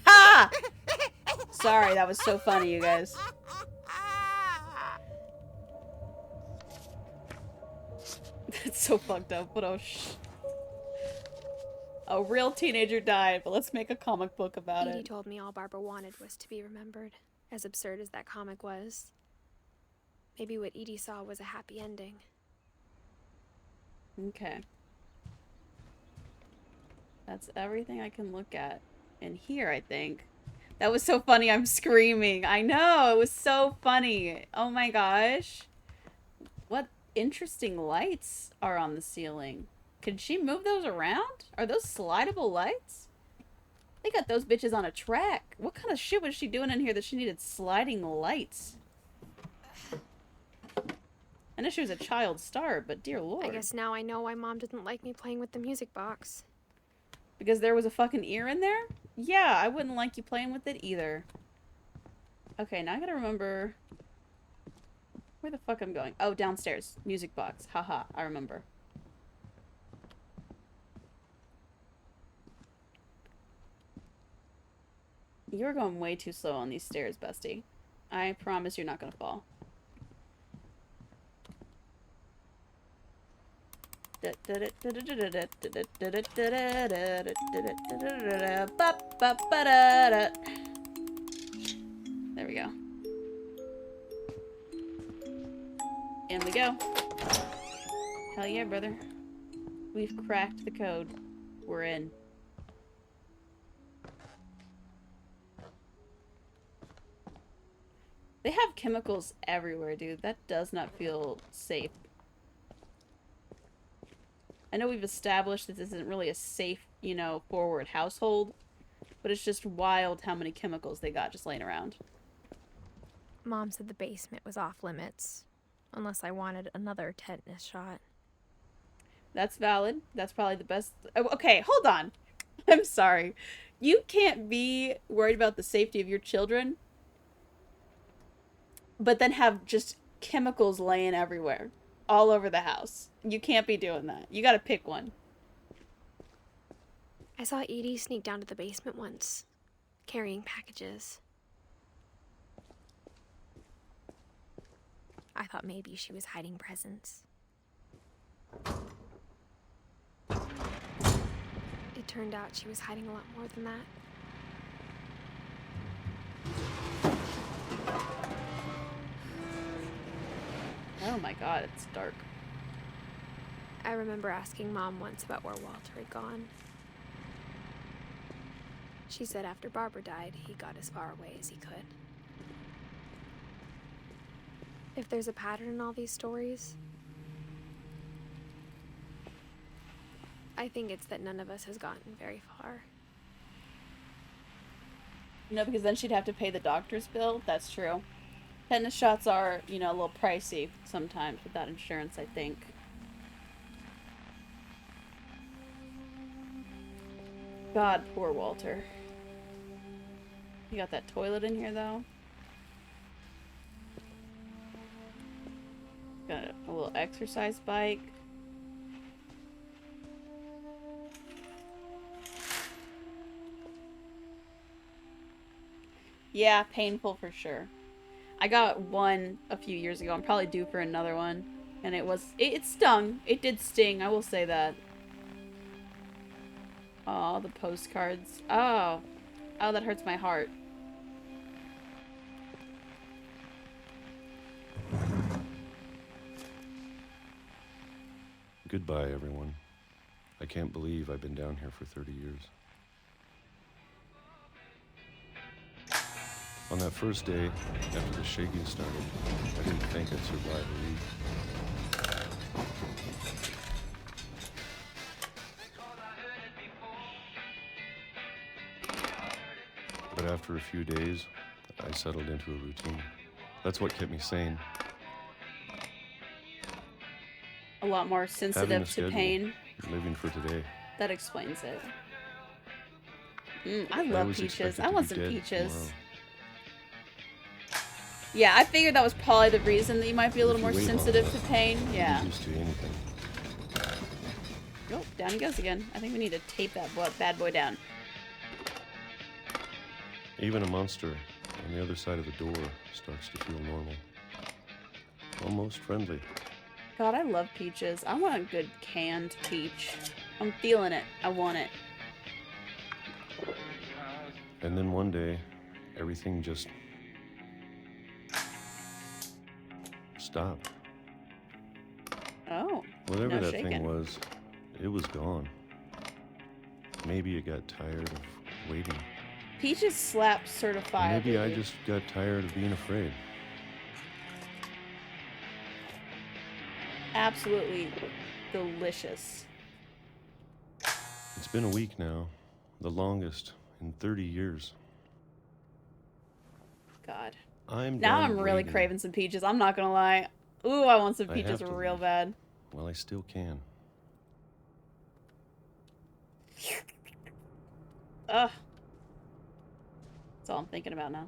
Ha! Sorry, that was so funny, you guys. That's so fucked up, but oh a real teenager died, but let's make a comic book about Edie it. told me all Barbara wanted was to be remembered, as absurd as that comic was. Maybe what Edie saw was a happy ending. Okay. That's everything I can look at in here, I think. That was so funny, I'm screaming. I know, it was so funny. Oh my gosh. What interesting lights are on the ceiling. Can she move those around? Are those slidable lights? They got those bitches on a track. What kind of shit was she doing in here that she needed sliding lights? I know she was a child star, but dear lord. I guess now I know why Mom didn't like me playing with the music box. Because there was a fucking ear in there? Yeah, I wouldn't like you playing with it either. Okay, now I gotta remember where the fuck I'm going. Oh, downstairs. Music box. Haha, I remember. You're going way too slow on these stairs, bestie. I promise you're not gonna fall. There we go. And we go. Hell yeah, brother. We've cracked the code. We're in. They have chemicals everywhere, dude. That does not feel safe. I know we've established that this isn't really a safe, you know, forward household, but it's just wild how many chemicals they got just laying around. Mom said the basement was off limits, unless I wanted another tetanus shot. That's valid. That's probably the best. Oh, okay, hold on. I'm sorry. You can't be worried about the safety of your children, but then have just chemicals laying everywhere. All over the house. You can't be doing that. You gotta pick one. I saw Edie sneak down to the basement once, carrying packages. I thought maybe she was hiding presents. It turned out she was hiding a lot more than that. Oh my god, it's dark. I remember asking Mom once about where Walter had gone. She said after Barbara died, he got as far away as he could. If there's a pattern in all these stories, I think it's that none of us has gotten very far. You know, because then she'd have to pay the doctor's bill. That's true. Tetanus shots are, you know, a little pricey sometimes without insurance, I think. God, poor Walter. You got that toilet in here, though. Got a little exercise bike. Yeah, painful for sure. I got one a few years ago. I'm probably due for another one. And it stung. It did sting, I will say that. Oh, the postcards. Oh. Oh, that hurts my heart. Goodbye, everyone. I can't believe I've been down here for 30 years. On that first day, after the shaking started, I didn't think I'd survive a week. But after a few days, I settled into a routine. That's what kept me sane. A lot more sensitive to pain. Living for today. That explains it. I love peaches. I want some peaches. Tomorrow. Yeah, I figured that was probably the reason that you might be a little more sensitive to pain. Yeah. Used to anything. Nope. down he goes again. I think we need to tape that bad boy down. Even a monster on the other side of the door starts to feel normal. Almost friendly. God, I love peaches. I want a good canned peach. I'm feeling it. I want it. And then one day, everything just stopped. Oh. Whatever no that shaking. thing was, it was gone. Maybe it got tired of waiting. Peaches slap certified. Maybe I just got tired of being afraid. Absolutely delicious. It's been a week now, the longest in 30 years. God. I'm Now done I'm really waiting. craving some peaches. I'm not gonna lie. Ooh, I want some I peaches have to real leave. bad. Well, I still can. Ugh. That's all I'm thinking about now.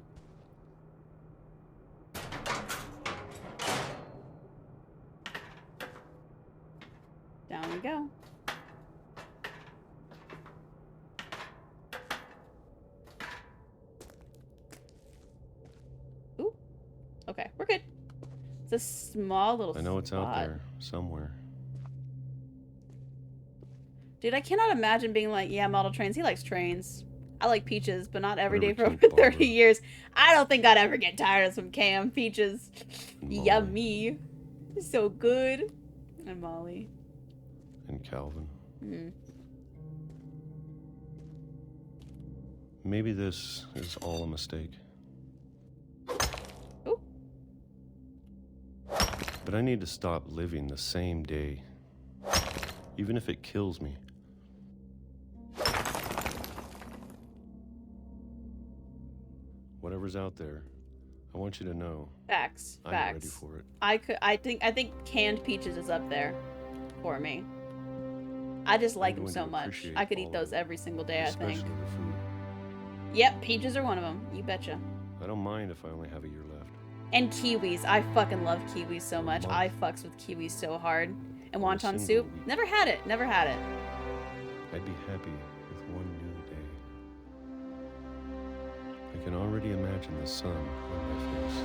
Down we go. Ooh. Okay, we're good. It's a small little I know it's out spot. there somewhere. Dude, I cannot imagine being like, yeah, model trains. He likes trains. I like peaches, but not every day for Whatever over killed 30 Barbara. years. I don't think I'd ever get tired of some canned peaches. Molly. Yummy. So good. And Molly. And Calvin. Mm. Maybe this is all a mistake. Ooh. But I need to stop living the same day. Even if it kills me. Whatever's out there, I want you to know Facts. I'm ready Facts. for it. I think canned peaches is up there for me. I just like them going so to much. appreciate I could all eat of those it, every single day, I especially think. the food. Yep, peaches are one of them. You betcha. I don't mind if I only have a year left. And kiwis. I fucking love kiwis so much. month. I fucks with kiwis so hard. And Or a wonton single soup. week. Never had it. Never had it. I'd be happy with one new day. I can already imagine the sun on my face.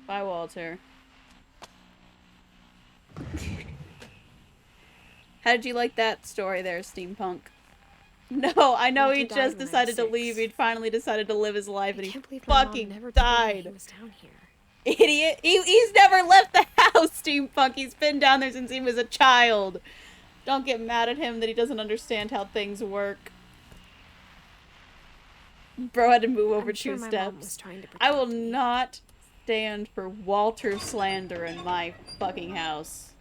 Bye, Walter. How did you like that story there, Steampunk? No, I know Walter he died just when I was decided to 6. leave. He'd finally decided to live his life, and I he can't believe my fucking mom never told me died. he was down here. Idiot. He's never left the house, Steampunk. He's been down there since he was a child. Don't get mad at him that he doesn't understand how things work. Bro had to move over I'm sure 2 my steps. mom was trying to I will protect me. not stand for Walter slander in my fucking house.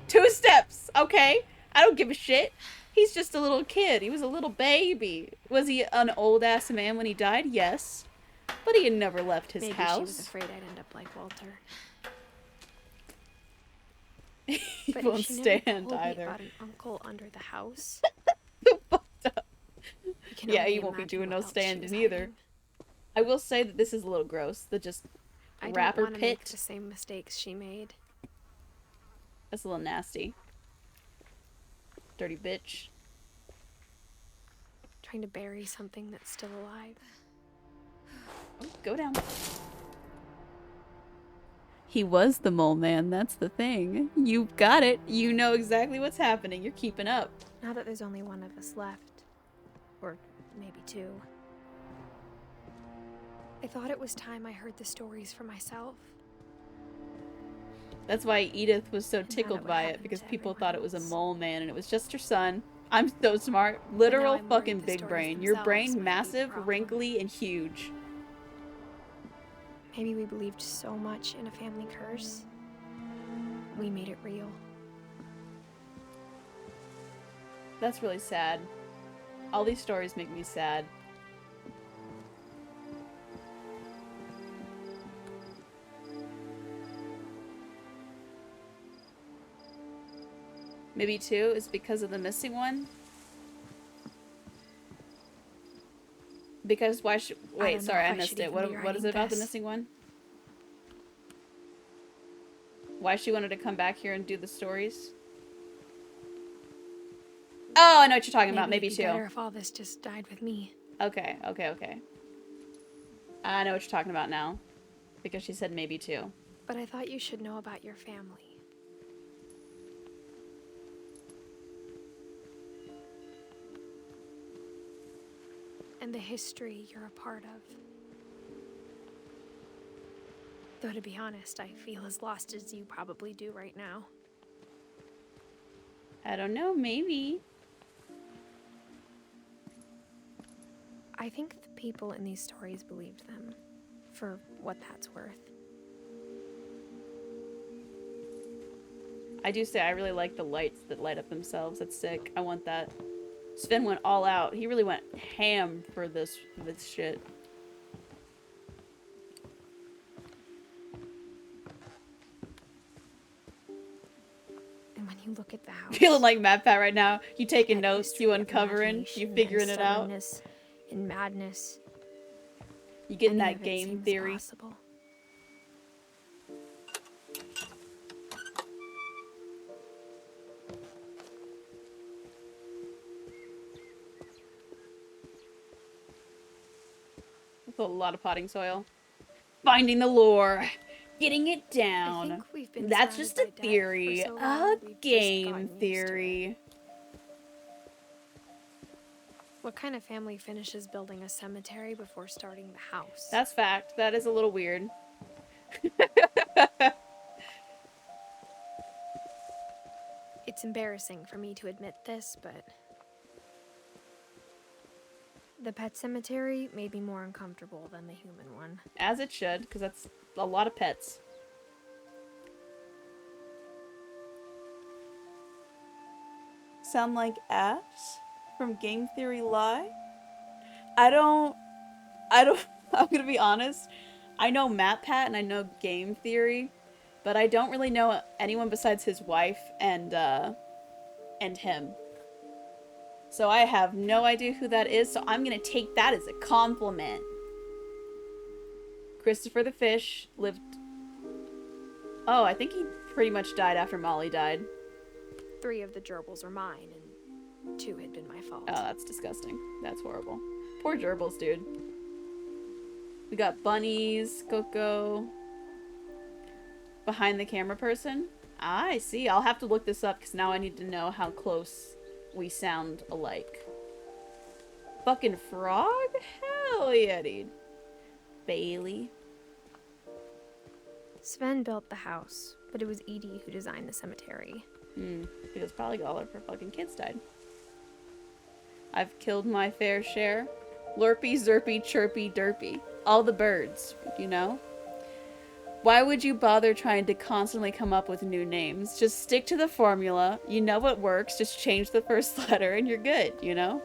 2 steps, okay? I don't give a shit. He's just a little kid. He was a little baby. Was he an old-ass man when he died? Yes. But he had never left his Maybe house. she was afraid I'd end up like Walter. He But won't she never stand told me either. about an uncle under the house. Fucked up. I can Yeah, only he won't be imagine doing what no else she standing was either. hiding. I will say that this is a little gross. The just I don't wrapper want to make pit. the same mistakes she made. That's a little nasty. Dirty bitch. Trying to bury something that's still alive. Oh, go down. He was the mole man, that's the thing. You've got it. You know exactly what's happening. You're keeping up. Now that there's only one of us left. Or maybe 2. I thought it was time I heard the stories for myself. That's why Edith was so And found tickled out what by it, happened because to people everyone thought it was a else. mole man and it was just her son. I'm so smart. Literal I'm worried fucking the big stories brain. Your themselves brain might be the massive, problem. wrinkly, and huge. Maybe we believed so much in a family curse. We made it real. That's really sad. All these stories make me sad. Maybe 2 is because of the missing one? Because why should... Wait, don't know sorry, if I I missed should it. even What be is it about the writing missing one? Why she wanted to come back here and do the stories? Oh, I know what you're talking about. Maybe it'd be better if all this just died with me. Okay. I know what you're talking about now. Because she said maybe too. But I thought you should know about your family. And the history you're a part of. Though to be honest, I feel as lost as you probably do right now. I don't know, maybe. I think the people in these stories believed them, for what that's worth. I do say I really like the lights that light up themselves. That's sick. I want that. Sven went all out. He really went ham for this shit. And when you look at the house, Feeling like MatPat right now. You taking notes, you uncovering, you figuring it out. And madness. You getting that game theory. Possible. With a lot of potting soil. Finding the lore. Getting it down. That's just a theory. A game theory. What kind of family finishes building a cemetery before starting the house? That's fact. That is a little weird. It's embarrassing for me to admit this, but the pet cemetery made me more uncomfortable than the human one. As it should, because that's a lot of pets. Sound like Ash from Game Theory Lie? I don't, I'm gonna be honest. I know MatPat and I know Game Theory, but I don't really know anyone besides his wife and him. So I have no idea who that is, so I'm gonna take that as a compliment. Christopher the fish lived... Oh, I think he pretty much died after Molly died. 3 of the gerbils were mine, and 2 had been my fault. Oh, that's disgusting. That's horrible. Poor gerbils, dude. We got bunnies, Coco. Behind the camera person? I see. I'll have to look this up, because now I need to know how close we sound alike. Fucking frog? Hell yeah, dude. Bailey. Sven built the house, but it was Edie who designed the cemetery. Because probably all of her fucking kids died. I've killed my fair share. Lurpy, Zerpy, Chirpy, Derpy. All the birds, you know? Why would you bother trying to constantly come up with new names? Just stick to the formula. You know what works. Just change the first letter and you're good, you know?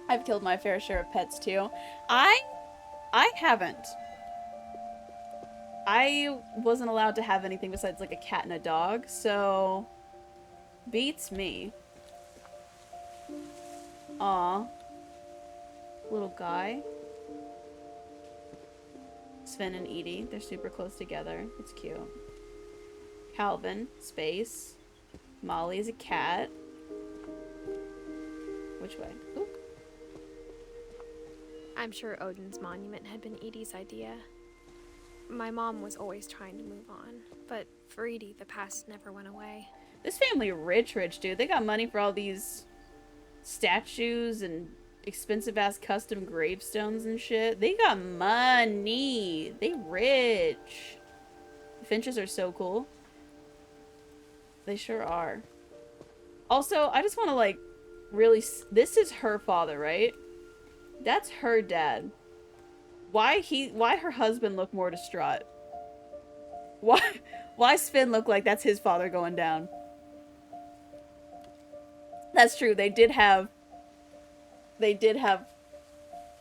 I've killed my fair share of pets too. I haven't. I wasn't allowed to have anything besides like a cat and a dog, so beats me. Aw. Little guy. Sven and Edie, they're super close together. It's cute. Calvin, space. Molly is a cat. Which way? Ooh. I'm sure Odin's monument had been Edie's idea. My mom was always trying to move on, but for Edie, the past never went away. This family rich, dude. They got money for all these statues and expensive-ass custom gravestones and shit. They got money. They rich. The Finches are so cool. They sure are. Also, I just want to, like, really... This is her father, right? That's her dad. Why her husband look more distraught? Why Sven look like that's his father going down? That's true. They did have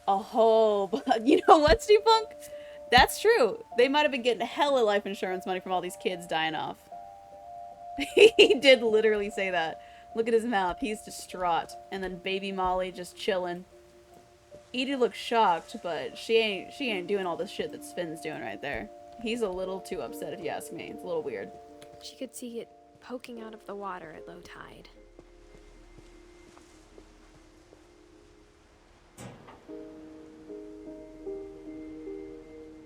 a whole... You know what, Steve Punk? That's true. They might have been getting hella life insurance money from all these kids dying off. He did literally say that. Look at his mouth. He's distraught. And then baby Molly just chilling. Edie looks shocked, but she ain't doing all the shit that Sven's doing right there. He's a little too upset if you ask me. It's a little weird. She could see it poking out of the water at low tide.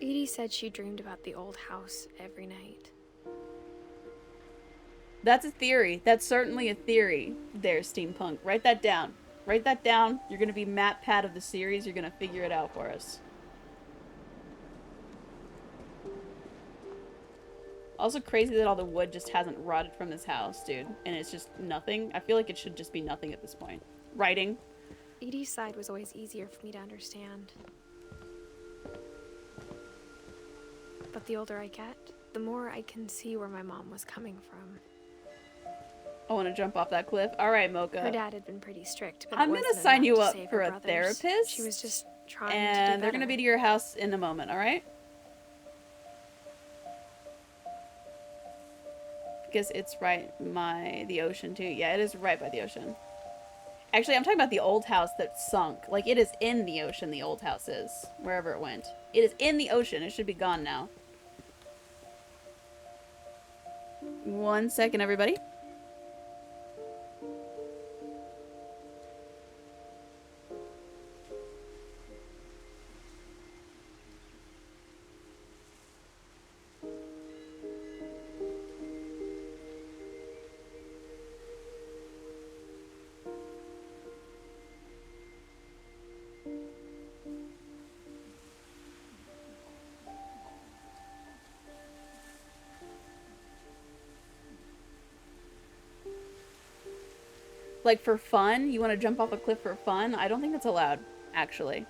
Edie said she dreamed about the old house every night. That's a theory. That's certainly a theory there, Steampunk. Write that down. Write that down. You're going to be Matt Pat of the series. You're going to figure it out for us. Also crazy that all the wood just hasn't rotted from this house, dude. And it's just nothing. I feel like it should just be nothing at this point. Writing. Edie's side was always easier for me to understand. But the older I get, the more I can see where my mom was coming from. I want to jump off that cliff. All right, Mocha. Her dad had been pretty strict, but I'm going to sign you up for a therapist. She was just trying to do And they're better. going to be to your house in a moment, all right? Because it's right by the ocean, too. Yeah, it is right by the ocean. Actually, I'm talking about the old house that sunk. Like, it is in the ocean, the old house is. Wherever it went. It is in the ocean. It should be gone now. 1 second, everybody. Like, for fun? You want to jump off a cliff for fun? I don't think that's allowed, actually.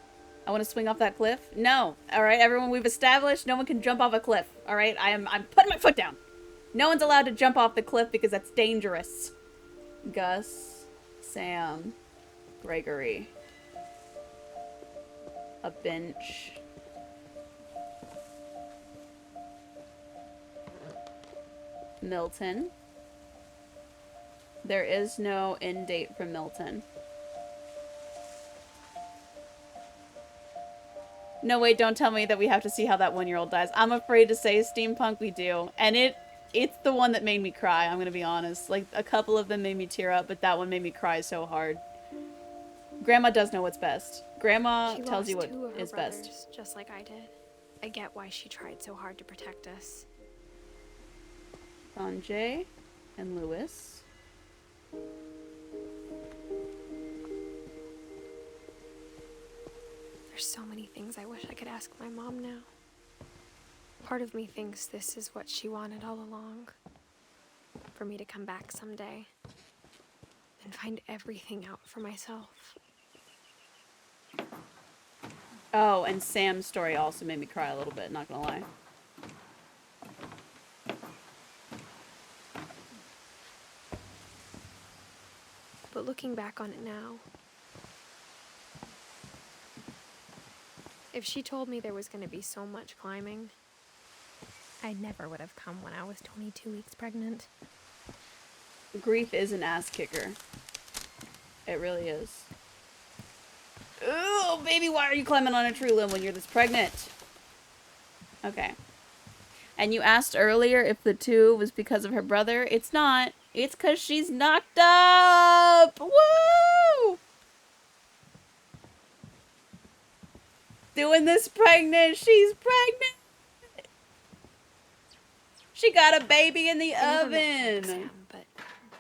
I want to swing off that cliff? No. Alright, everyone, we've established no one can jump off a cliff. Alright, I'm putting my foot down. No one's allowed to jump off the cliff because that's dangerous. Gus, Sam, Gregory. A bench. Milton. There is no end date for Milton. No, wait, don't tell me that we have to see how that 1-year-old dies. I'm afraid to say Steampunk we do. And it's the one that made me cry, I'm gonna be honest. Like, a couple of them made me tear up, but that one made me cry so hard. Grandma does know what's best. Grandma tells you what is best. Just like I did. I get why she tried so hard to protect us. Sanjay and Lewis. There's so many things I wish I could ask my mom now. Part of me thinks this is what she wanted all along. For me to come back someday and find everything out for myself. Oh, and Sam's story also made me cry a little bit, not gonna lie. But looking back on it now, if she told me there was going to be so much climbing, I never would have come when I was 22 weeks pregnant. Grief is an ass kicker. It really is. Ooh, baby, why are you climbing on a tree limb when you're this pregnant? Okay. And you asked earlier if the 2 was because of her brother. It's not. It's because she's knocked up! Woo! Doing this pregnant. She's pregnant! She got a baby in the I never met oven! Sam, but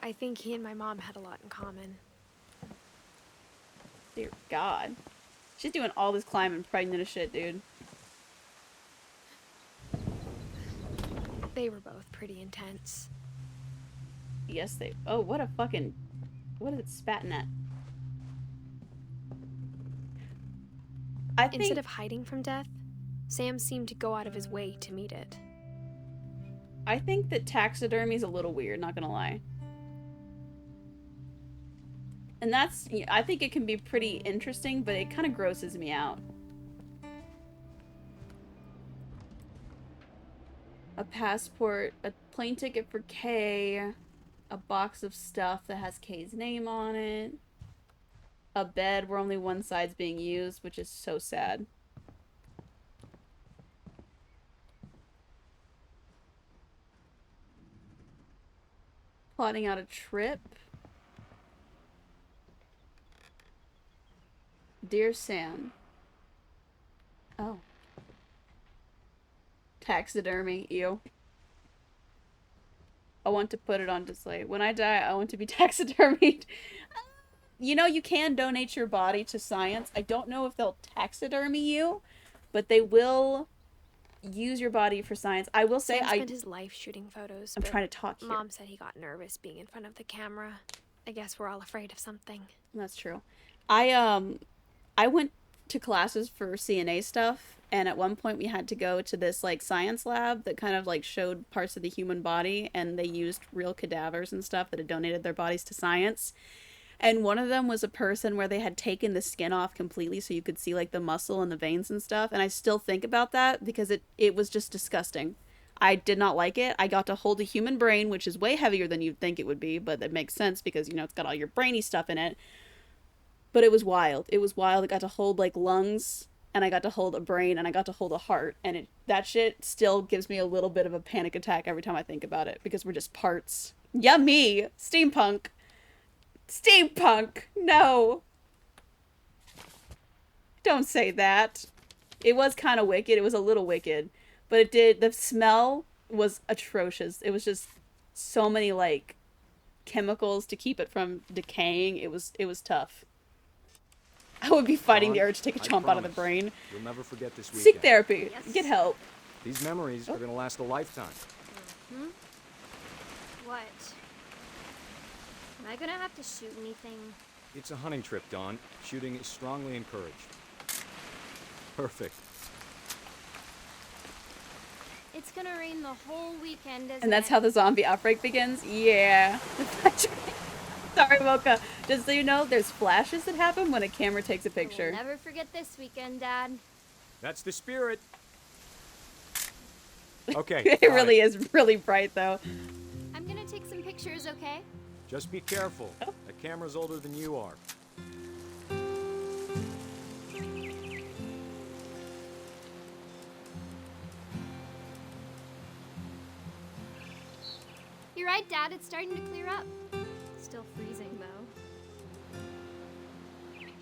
I think he and my mom had a lot in common. Dear God. She's doing all this climbing pregnant as shit, dude. They were both pretty intense. Yes, they... Oh, what a fucking... What is it spatting at? I think... Instead of hiding from death, Sam seemed to go out of his way to meet it. I think that taxidermy's a little weird, not gonna lie. And that's... I think it can be pretty interesting, but it kind of grosses me out. A passport, a plane ticket for Kay, a box of stuff that has Kay's name on it, a bed where only one side's being used, which is so sad. plotting out a trip. Dear Sam. Oh. Taxidermy. Ew. I want to put it on display. When I die, I want to be taxidermied. You know, you can donate your body to science. I don't know if they'll taxidermy you, but they will use your body for science. I will say, Sam spent his life shooting photos. I'm trying to talk here. Mom said he got nervous being in front of the camera. I guess we're all afraid of something. That's true. I went to classes for CNA stuff, and at one point we had to go to this like science lab that kind of like showed parts of the human body, and they used real cadavers and stuff that had donated their bodies to science. And one of them was a person where they had taken the skin off completely so you could see like the muscle and the veins and stuff. And I still think about that because it was just disgusting. I did not like it. I got to hold a human brain, which is way heavier than you'd think it would be, but that makes sense because, you know, it's got all your brainy stuff in it. But it was wild. It was wild. I got to hold like lungs, and I got to hold a brain, and I got to hold a heart. And that shit still gives me a little bit of a panic attack every time I think about it because we're just parts. Yummy! Steampunk! Steampunk! No! Don't say that. It was kind of wicked. It was a little wicked. But the smell was atrocious. It was just so many, like, chemicals to keep it from decaying. It was tough. I would be fighting the urge to take a chomp out of the brain. You'll never forget this weekend. Seek therapy. Yes. Get help. These memories are going to last a lifetime. Hmm? What? Am I gonna have to shoot anything? It's a hunting trip, Dawn. Shooting is strongly encouraged. Perfect. It's gonna rain the whole weekend, isn't it? And that's how the zombie outbreak begins? Yeah. Sorry, Mocha. Just so you know, there's flashes that happen when a camera takes a picture. We'll never forget this weekend, Dad. That's the spirit. Okay. It really is really bright, though. I'm gonna take some pictures, okay? Just be careful. That camera's older than you are. You're right, Dad. It's starting to clear up. Still freezing, though.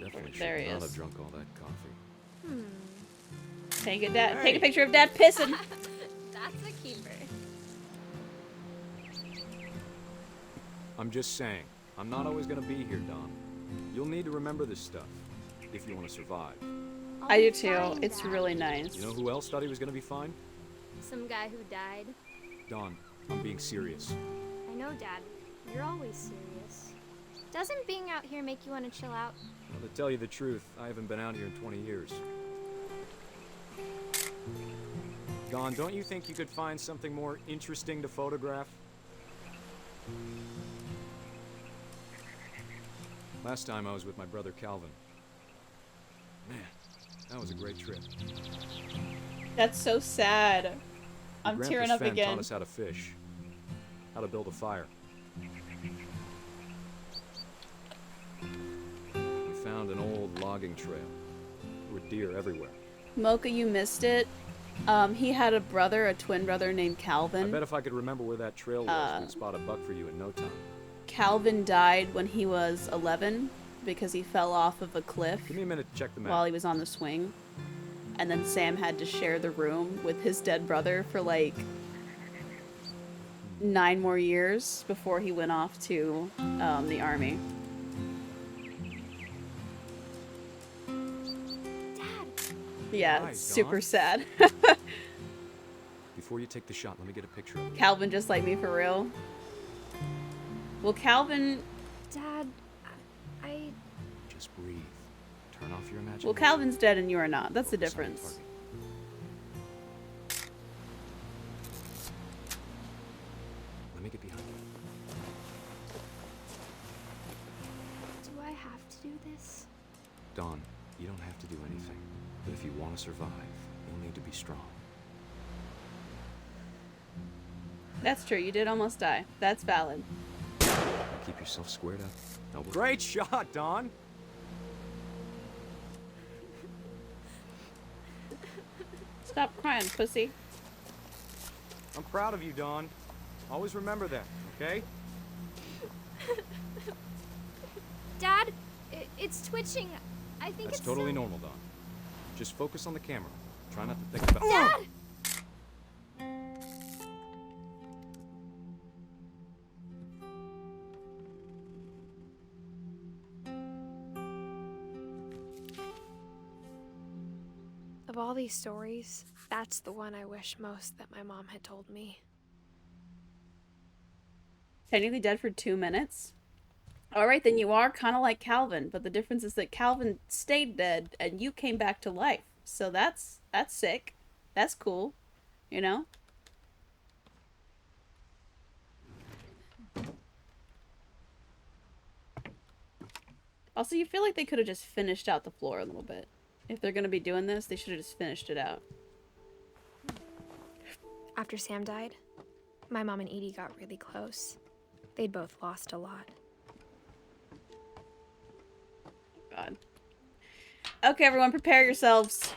Definitely There he should not is. have drunk all that coffee. Take it, Dad. Hey. Take a picture of Dad pissing. That's a keeper. I'm just saying, I'm not always going to be here, Dawn. You'll need to remember this stuff if you want to survive. I do I'll be too. fine, It's Dad. really nice. You know who else thought he was going to be fine? Some guy who died. Dawn, I'm being serious. I know, Dad. You're always serious. Doesn't being out here make you want to chill out? Well, to tell you the truth, I haven't been out here in 20 years. Dawn, don't you think you could find something more interesting to photograph? Last time I was with my brother Calvin. Man, that was a great trip. That's so sad. I'm Grandpa tearing up Sven again. taught us how to fish, how to build a fire. We found an old logging trail. There were deer everywhere. Mocha, you missed it. He had a brother, a twin brother named Calvin. I bet if I could remember where that trail was, we'd spot a buck for you in no time. Calvin died when he was 11 because he fell off of a cliff Give me a minute to check the map. while he was on the swing. And then Sam had to share the room with his dead brother for like 9 more years before he went off to the army. Yeah, Hi, it's super Dawn. sad. Before you take the shot, let me get a picture of it. Calvin just like me for real. Well, Calvin... Dad, I... Just breathe. Turn off your imagination. Well, Calvin's dead and you are not. That's the Focus on the difference. target. Let me get behind you. Do I have to do this? Dawn, you don't have to do anything. But if you want to survive, you'll need to be strong. That's true. You did almost die. That's valid. Keep yourself squared up. Elbows. Great shot, Dawn! Stop crying, pussy. I'm proud of you, Dawn. Always remember that, okay? It's twitching. I think That's it's totally still... normal, Don. Just focus on the camera. Try not to think about... Dad! Of all these stories, that's the one I wish most that my mom had told me. Technically dead for 2 minutes? Alright, then you are kind of like Calvin, but the difference is that Calvin stayed dead and you came back to life. So that's sick. That's cool. You know? Also, you feel like they could have just finished out the floor a little bit. If they're going to be doing this, they should have just finished it out. After Sam died, my mom and Edie got really close. They'd both lost a lot. God. Okay, everyone, prepare yourselves.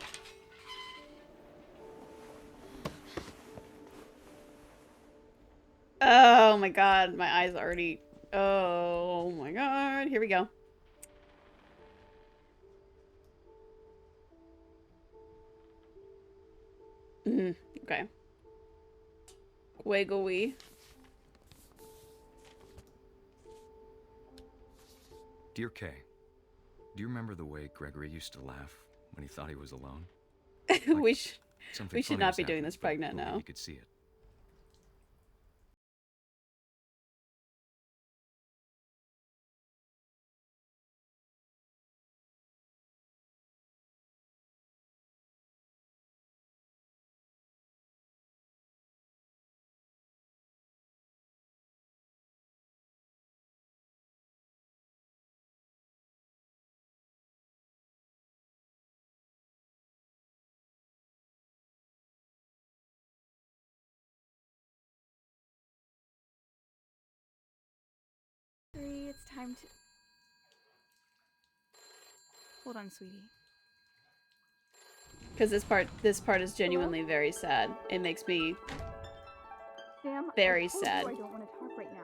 Oh my god, my eyes already... Oh my god, here we go. Okay. Wiggly. Dear Kay, do you remember the way Gregory used to laugh when he thought he was alone? we Like we should funny not was be doing happening, this but pregnant only now. you could see it. It's time to... Hold on, sweetie. Because this part is genuinely very sad. It makes me Sam, very I told sad. you I don't want to talk right now.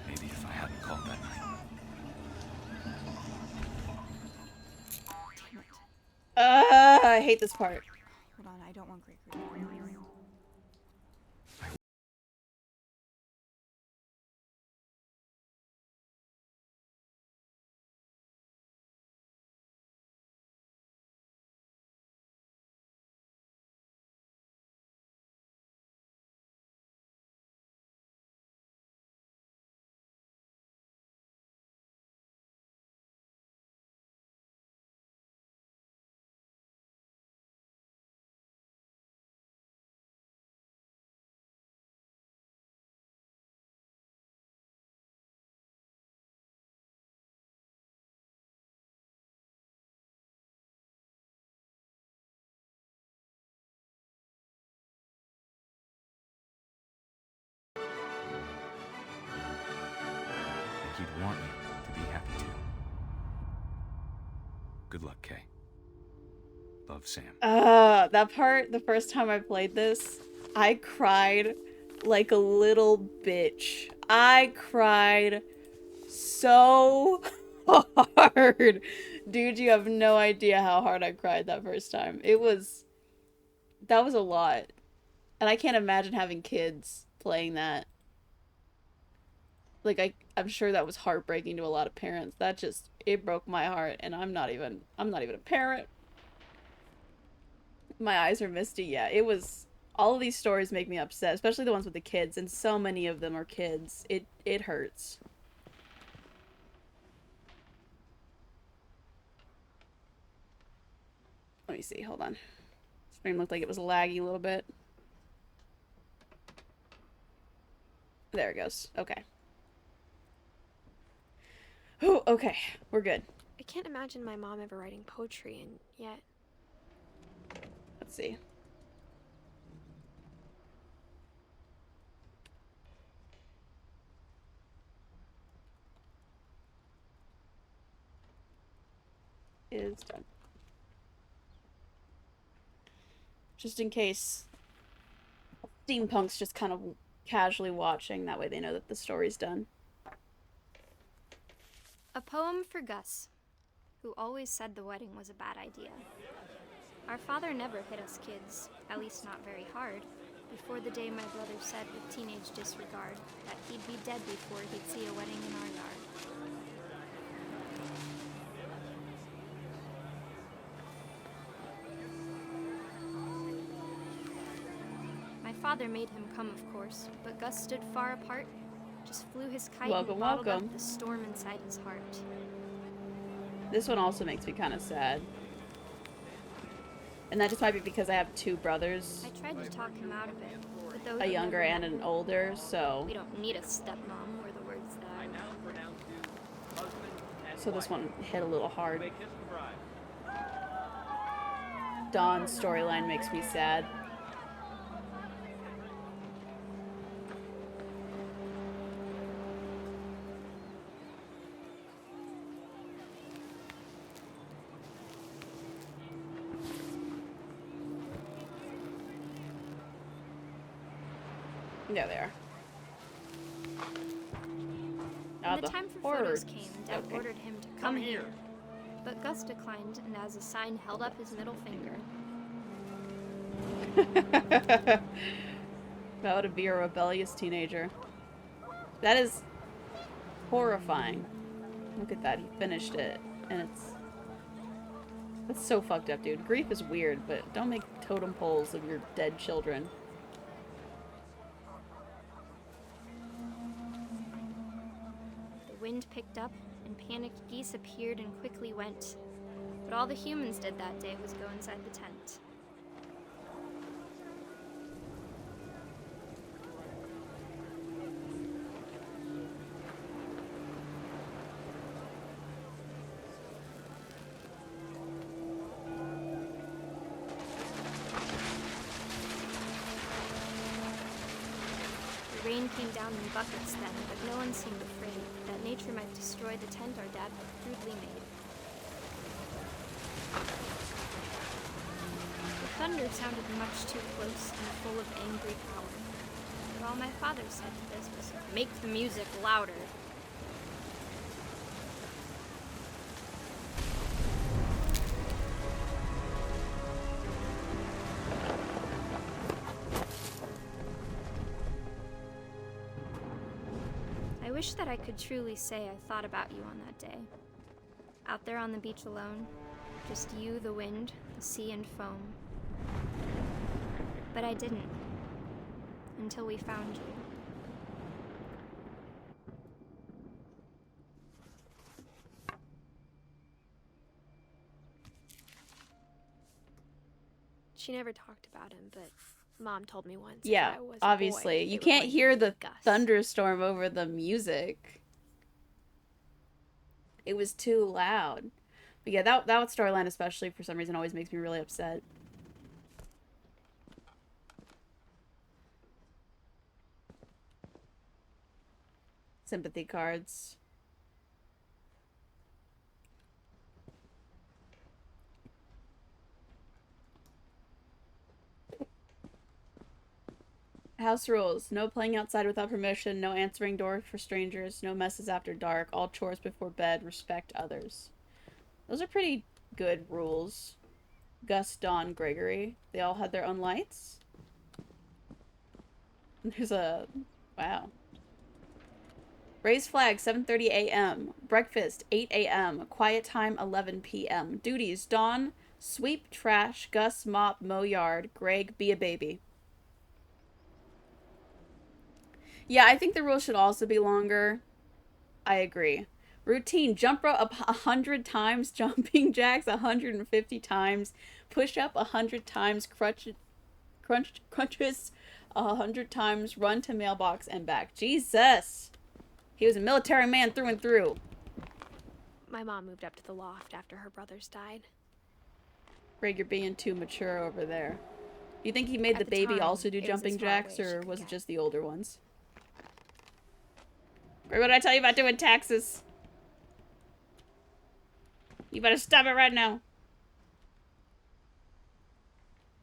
Maybe if I hadn't called that night. I hate this part. Hold on, I don't want Gregory. he'd want you to be happy too. Good luck, Kay. Love, Sam. That part, the first time I played this, I cried like a little bitch. I cried so hard. Dude, you have no idea how hard I cried that first time. That was a lot. And I can't imagine having kids playing that. Like, I'm sure that was heartbreaking to a lot of parents. It broke my heart, and I'm not even a parent. My eyes are misty. Yeah, all of these stories make me upset, especially the ones with the kids, and so many of them are kids. It hurts. Let me see, hold on. Stream looked like it was laggy a little bit. There it goes. Okay. Oh, okay. We're good. I can't imagine my mom ever writing poetry, and yet... Let's see. Is done. Just in case steampunk's just kind of casually watching, that way they know that the story's done. A poem for Gus, who always said the wedding was a bad idea. Our father never hit us kids, at least not very hard, before the day my brother said with teenage disregard that he'd be dead before he'd see a wedding in our yard. My father made him come, of course, but Gus stood far apart, just flew his kite and bottled up the storm inside his heart. This one also makes me kind of sad. And that just might be because I have two brothers. I tried to talk him out of it, but though a younger and an older, so... We don't need a stepmom, were the words that... So this one hit a little hard. Dawn's storyline makes me sad. There they are. When the time for photos came, Dad ordered him to come here. But Gus declined, and as a sign held up his middle finger. How to be a rebellious teenager. That is horrifying. Look at that, he finished it. And that's so fucked up, dude. Grief is weird, but don't make totem poles of your dead children. The wind picked up, and panicked geese appeared and quickly went. But all the humans did that day was go inside the tent. The rain came down in buckets then, but no one seemed afraid that nature might destroy the tent our dad had crudely made. The thunder sounded much too close and full of angry power. But all my father said to this was, "Make the music louder." I wish that I could truly say I thought about you on that day. Out there on the beach alone, just you, the wind, the sea, and foam. But I didn't. Until we found you. She never talked about him, but Mom told me once. Yeah, if I was obviously. A boy, you can't hear the Gus. thunderstorm over the music. It was too loud. But yeah, that storyline especially, for some reason, always makes me really upset. Sympathy cards. House rules. No playing outside without permission. No answering doors for strangers. No messes after dark. All chores before bed. Respect others. Those are pretty good rules. Gus, Dawn, Gregory. They all had their own lights? There's a... Wow. Raise flag, 7:30 a.m. Breakfast, 8 a.m. Quiet time, 11 p.m. Duties, Dawn, sweep, trash. Gus, mop, mow yard. Greg, be a baby. Yeah, I think the rules should also be longer. I agree. Routine, jump rope up 100 times. Jumping jacks 150 times. Push up 100 times. Crunches 100 times. Run to mailbox and back. Jesus! He was a military man through and through. My mom moved up to the loft after her brothers died. Greg, you're being too mature over there. You think he made At the the baby time, also do it was jumping as far away jacks, as she or could was it get. just the older ones? Greg, what did I tell you about doing taxes? You better stop it right now.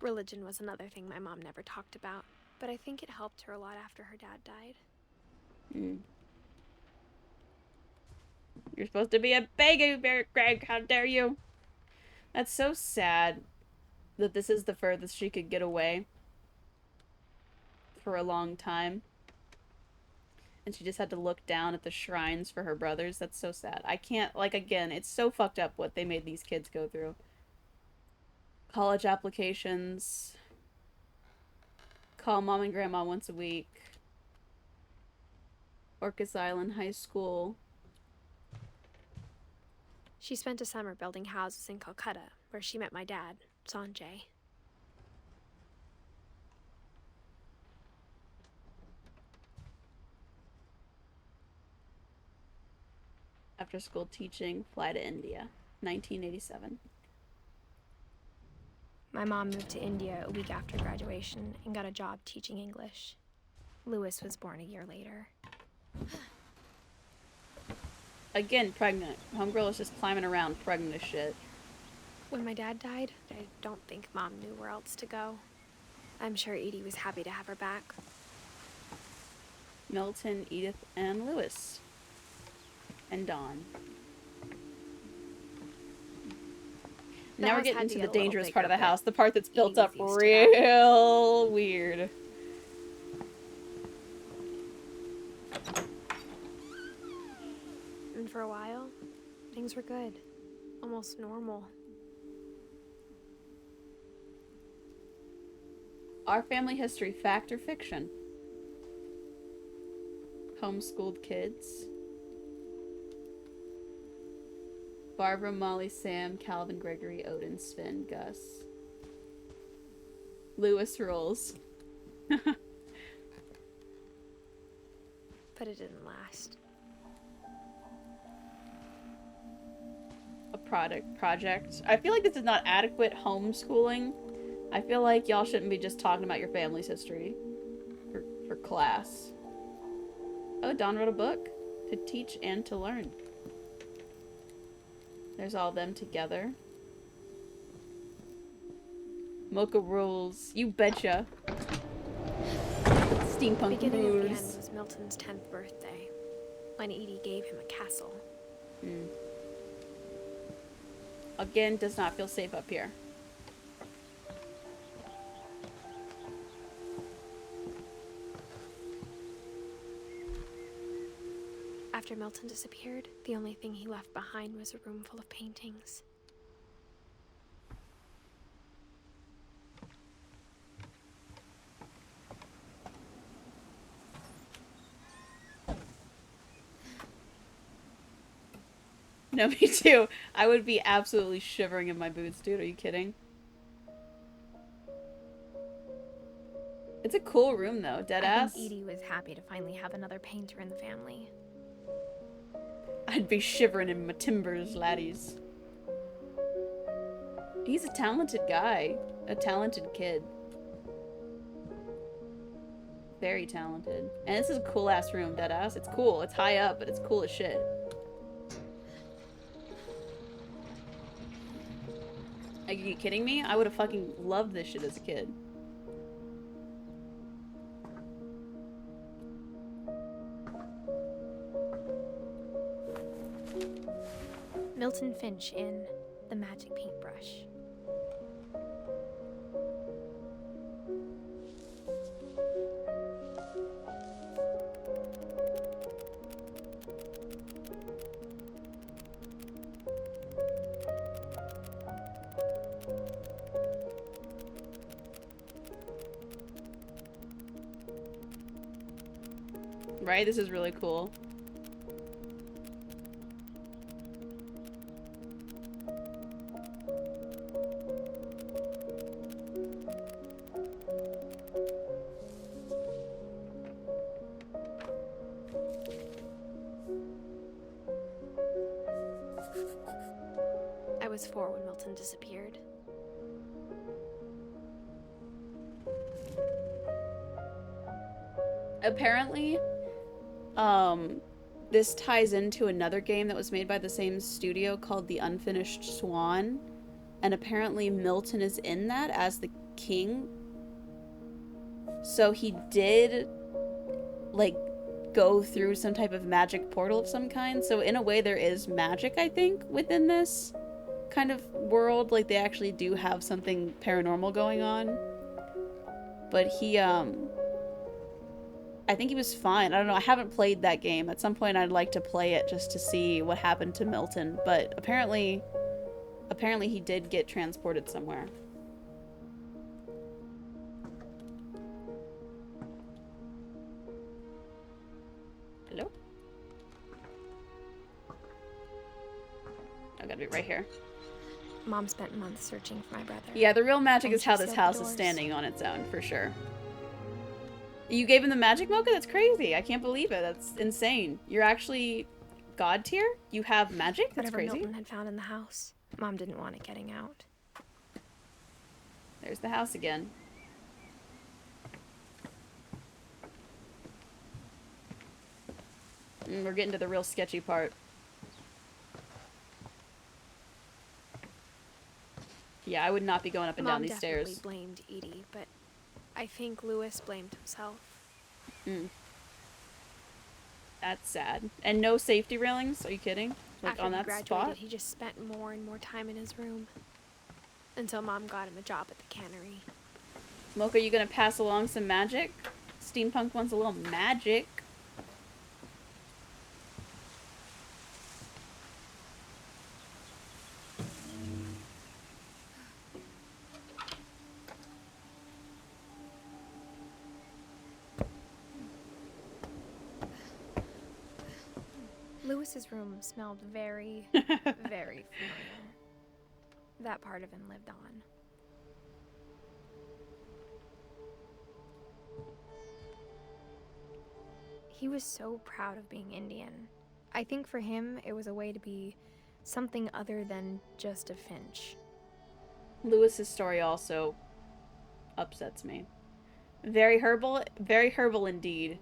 Religion was another thing my mom never talked about, but I think it helped her a lot after her dad died. You're supposed to be a baby, Greg. How dare you? That's so sad that this is the furthest she could get away for a long time. And she just had to look down at the shrines for her brothers. That's so sad. I can't, like, again, it's so fucked up what they made these kids go through. College applications. Call mom and grandma once a week. Orcas Island High School. She spent a summer building houses in Calcutta, where she met my dad, Sanjay. After school teaching, fly to India. 1987. My mom moved to India a week after graduation and got a job teaching English. Lewis was born a year later. Again, pregnant. Homegirl is just climbing around pregnant as shit. When my dad died, I don't think Mom knew where else to go. I'm sure Edie was happy to have her back. Milton, Edith, and Lewis. And Dawn. The Now we're house getting had into to the get a little dangerous part of the bigger, house. The part that's built Edie was up used to that. real weird. And for a while, things were good. Almost normal. Our family history, fact or fiction? Homeschooled kids. Barbara, Molly, Sam, Calvin, Gregory, Odin, Sven, Gus. Lewis rules. But it didn't last. A project. I feel like this is not adequate homeschooling. I feel like y'all shouldn't be just talking about your family's history for class. Oh, Dawn wrote a book to teach and to learn. There's all of them together. Mocha rules. You betcha. Steampunk Beginning of the end moves. was Milton's 10th birthday, when Edie gave him a castle. Again, does not feel safe up here. After Milton disappeared, the only thing he left behind was a room full of paintings. No, me too. I would be absolutely shivering in my boots, dude. Are you kidding? It's a cool room, though. I Deadass. think Edie was happy to finally have another painter in the family. I'd be shivering in my timbers, laddies. He's a talented guy. A talented kid. Very talented. And this is a cool-ass room, deadass. It's cool. It's high up, but it's cool as shit. Like, are you kidding me? I would have fucking loved this shit as a kid. Milton Finch in The Magic Paintbrush. Right? This is really cool. I was 4 when Milton disappeared. Apparently, this ties into another game that was made by the same studio called The Unfinished Swan, and apparently Milton is in that as the king. So he did, like, go through some type of magic portal of some kind. So in a way there is magic, I think, within this kind of world. Like, they actually do have something paranormal going on. But he, I think he was fine. I don't know. I haven't played that game. At some point I'd like to play it just to see what happened to Milton. But apparently he did get transported somewhere. Hello? I gotta be right here. Mom spent months searching for my brother. Yeah, the real magic And is how she this sealed the house is doors. standing on its own, for sure. You gave him the magic mocha? That's crazy. I can't believe it. That's insane. You're actually god tier? You have magic? That's Whatever crazy. Milton had found in the house, Mom didn't want it getting out. There's the house again. We're getting to the real sketchy part. Yeah, I would not be going up and down these stairs. Mom definitely blamed Edie, but I think Lewis blamed himself. That's sad. And no safety railings? Are you kidding? Like, After on he that graduated, spot? he just spent more and more time in his room. Until Mom got him a job at the cannery. Mocha, you gonna pass along some magic? Steampunk wants a little magic. Lewis's room smelled very, very familiar. That part of him lived on. He was so proud of being Indian. I think for him, it was a way to be something other than just a Finch. Lewis's story also upsets me. Very herbal indeed.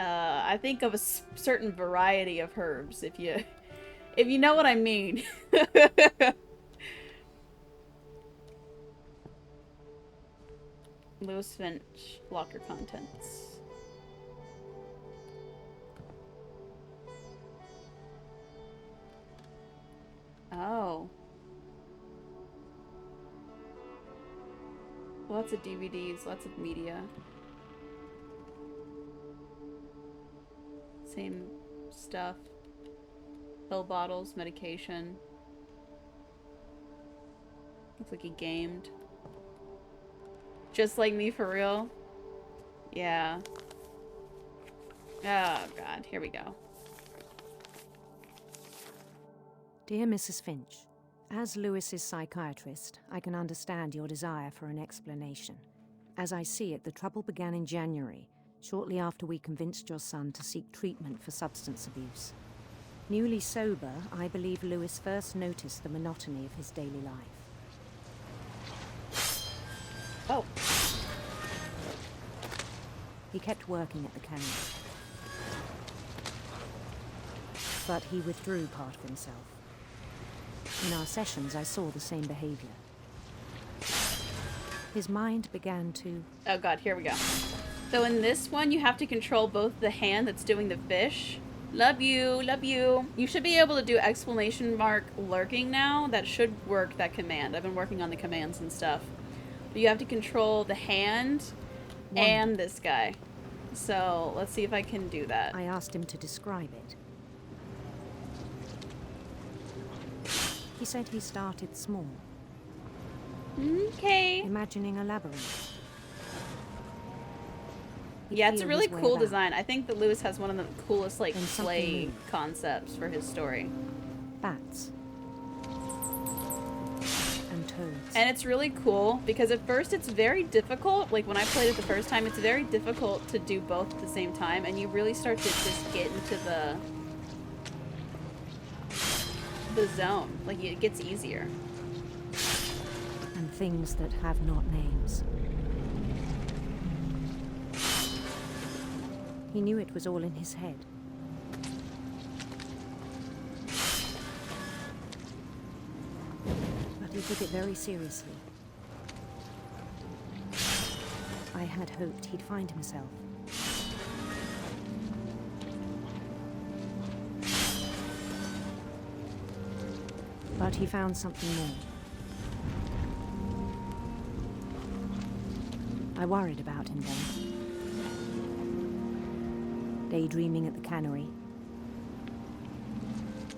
I think of a certain variety of herbs, if you know what I mean. Lewis Finch, locker contents. Oh. Lots of DVDs, lots of media. Same stuff. Pill bottles, medication. Looks like he gamed. Just like me, for real? Yeah. Oh, God. Here we go. Dear Mrs. Finch, as Lewis's psychiatrist, I can understand your desire for an explanation. As I see it, the trouble began in January, shortly after we convinced your son to seek treatment for substance abuse. Newly sober, I believe Lewis first noticed the monotony of his daily life. Oh. He kept working at the cannery. But he withdrew part of himself. In our sessions, I saw the same behavior. His mind began to... Oh god, here we go. So in this one, you have to control both the hand that's doing the fish Love you, love you. You should be able to do exclamation mark lurking now. That should work, that command. I've been working on the commands and stuff. But you have to control the hand and this guy. So let's see if I can do that. I asked him to describe it. He said he started small. Okay. Imagining a labyrinth. Yeah, it's a really cool design. I think that Lewis has one of the coolest, like, play concepts for his story. Bats. And toads. And it's really cool because at first it's very difficult. Like, when I played it the first time, it's very difficult to do both at the same time. And you really start to just get into the zone. Like, it gets easier. And things that have not names. He knew it was all in his head. But he took it very seriously. I had hoped he'd find himself. But he found something more. I worried about him then. Daydreaming at the cannery.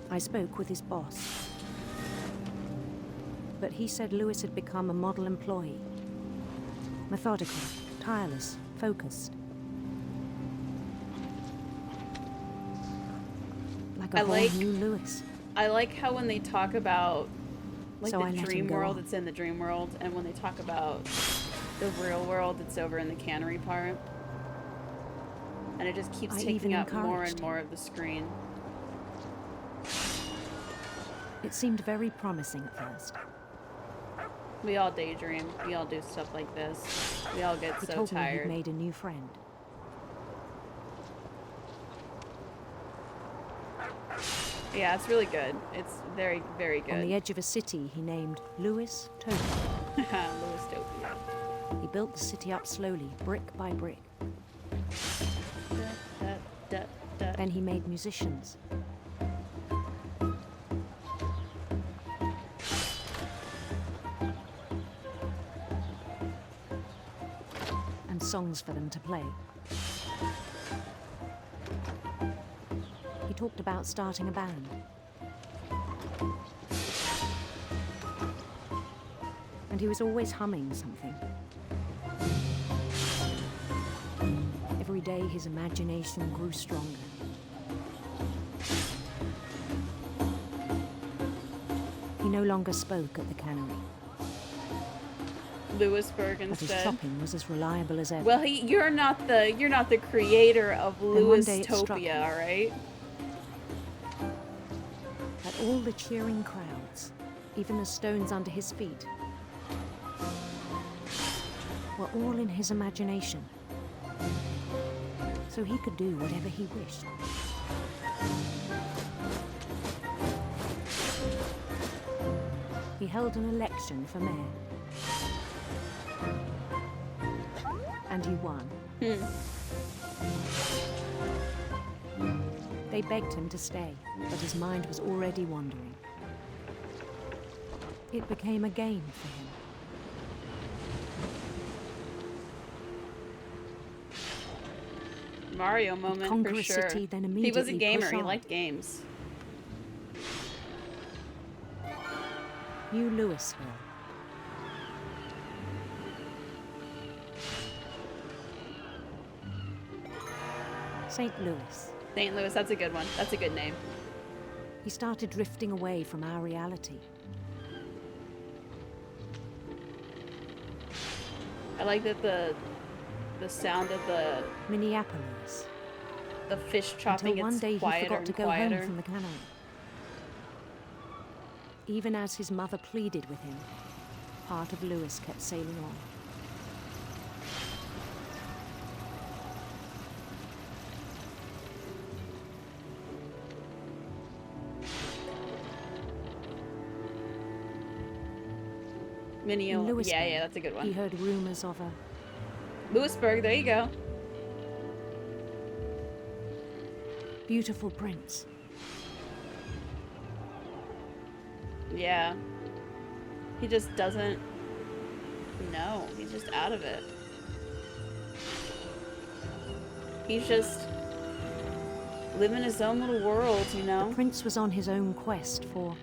I spoke with his boss. But he said Lewis had become a model employee. Methodical, tireless, focused. Like a whole new Lewis. I like how when they talk about like So the I let dream him go world, on. it's in the dream world, and when they talk about the real world, it's over in the cannery part. And it just keeps I taking even up more encouraged and more of the screen. It seemed very promising at first. We all daydream. We all do stuff like this. We all get He so told me tired. he'd made a new friend. Yeah, it's really good. It's very, very good. On the edge of a city he named Lewis Topia. Lewis Topia. He built the city up slowly, brick by brick. Then he made musicians. And songs for them to play. He talked about starting a band. And he was always humming something. Every day his imagination grew stronger. He no longer spoke at the cannery. Lewisburg But his instead. chopping was as reliable as ever. Well, you're not the creator of Then one day Lewis it struck Topia, me. all right? That all the cheering crowds, even the stones under his feet, were all in his imagination. So he could do whatever he wished. He held an election for mayor. And he won. They begged him to stay, but his mind was already wandering. It became a game for him. Mario moment conquer for a sure. city, then He was a immediately gamer. push He on. liked games. New Louisville. St. Louis. St. Louis, that's a good one. That's a good name. He started drifting away from our reality. I like that the sound of the Minneapolis. fish chopping Until one gets day he quieter forgot to and go quieter. home from the cannery. Even as his mother pleaded with him, part of Lewis kept sailing on. Minio. In Lewisburg, Yeah, that's a good one. He heard rumors of a Lewisburg, there you go. Beautiful prince. Yeah. He just doesn't know. He's just out of it. He's just living his own little world, you know? The prince was on his own quest for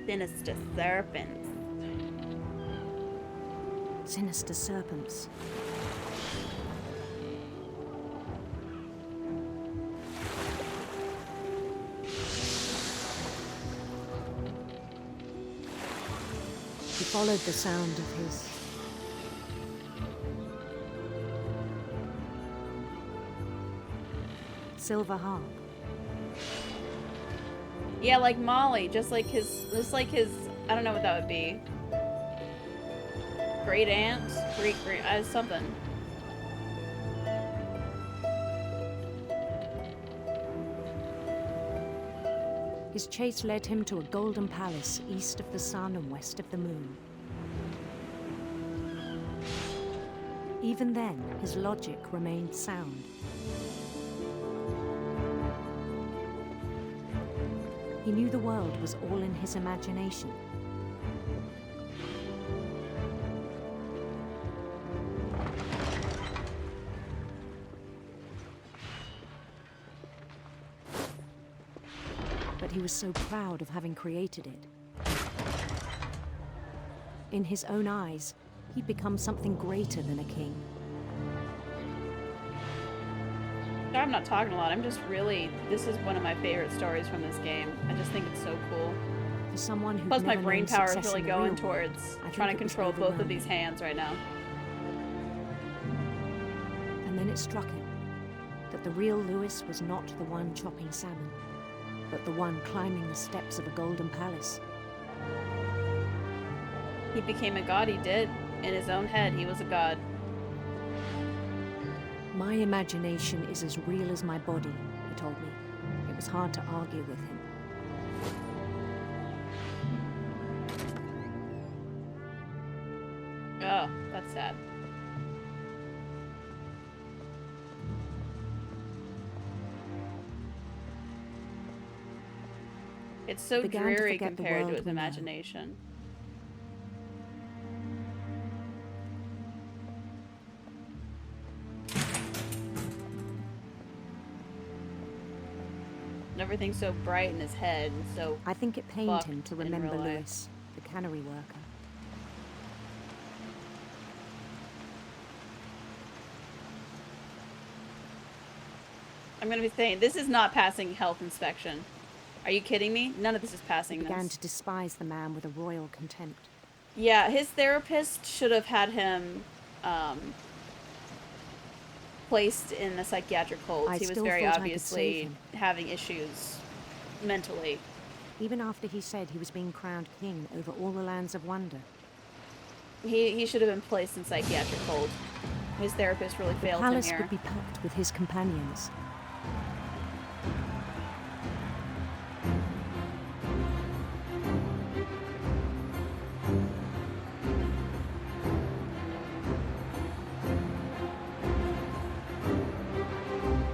sinister serpents. Sinister serpents. He followed the sound of his silver harp. Yeah, like Molly, just like his, I don't know what that would be. Great aunt? Great, something. His chase led him to a golden palace east of the sun and west of the moon. Even then, his logic remained sound. He knew the world was all in his imagination. But he was so proud of having created it. In his own eyes, he'd become something greater than a king. I'm not talking a lot. I'm just really, this is one of my favorite stories from this game. I just think it's so cool. For someone who plus my brain power is really going towards trying to control both of these hands right now. And then it struck him that the real Lewis was not the one chopping salmon, but the one climbing the steps of a golden palace. He became a god, he did. In his own head, he was a god. My imagination is as real as my body, he told me. It was hard to argue with him. Oh, that's sad. It's so dreary compared to his imagination. Everything's so bright in his head and so I think it pained him to remember Lewis, the cannery worker. I'm gonna be saying, this is not passing health inspection. Are you kidding me? None of this is passing this. He began to despise the man with a royal contempt. Yeah, his therapist should have had him placed in a psychiatric hold. He was very obviously having issues mentally. Even after he said he was being crowned king over all the lands of wonder. He should have been placed in psychiatric hold. His therapist really failed him here. The palace would be packed with his companions.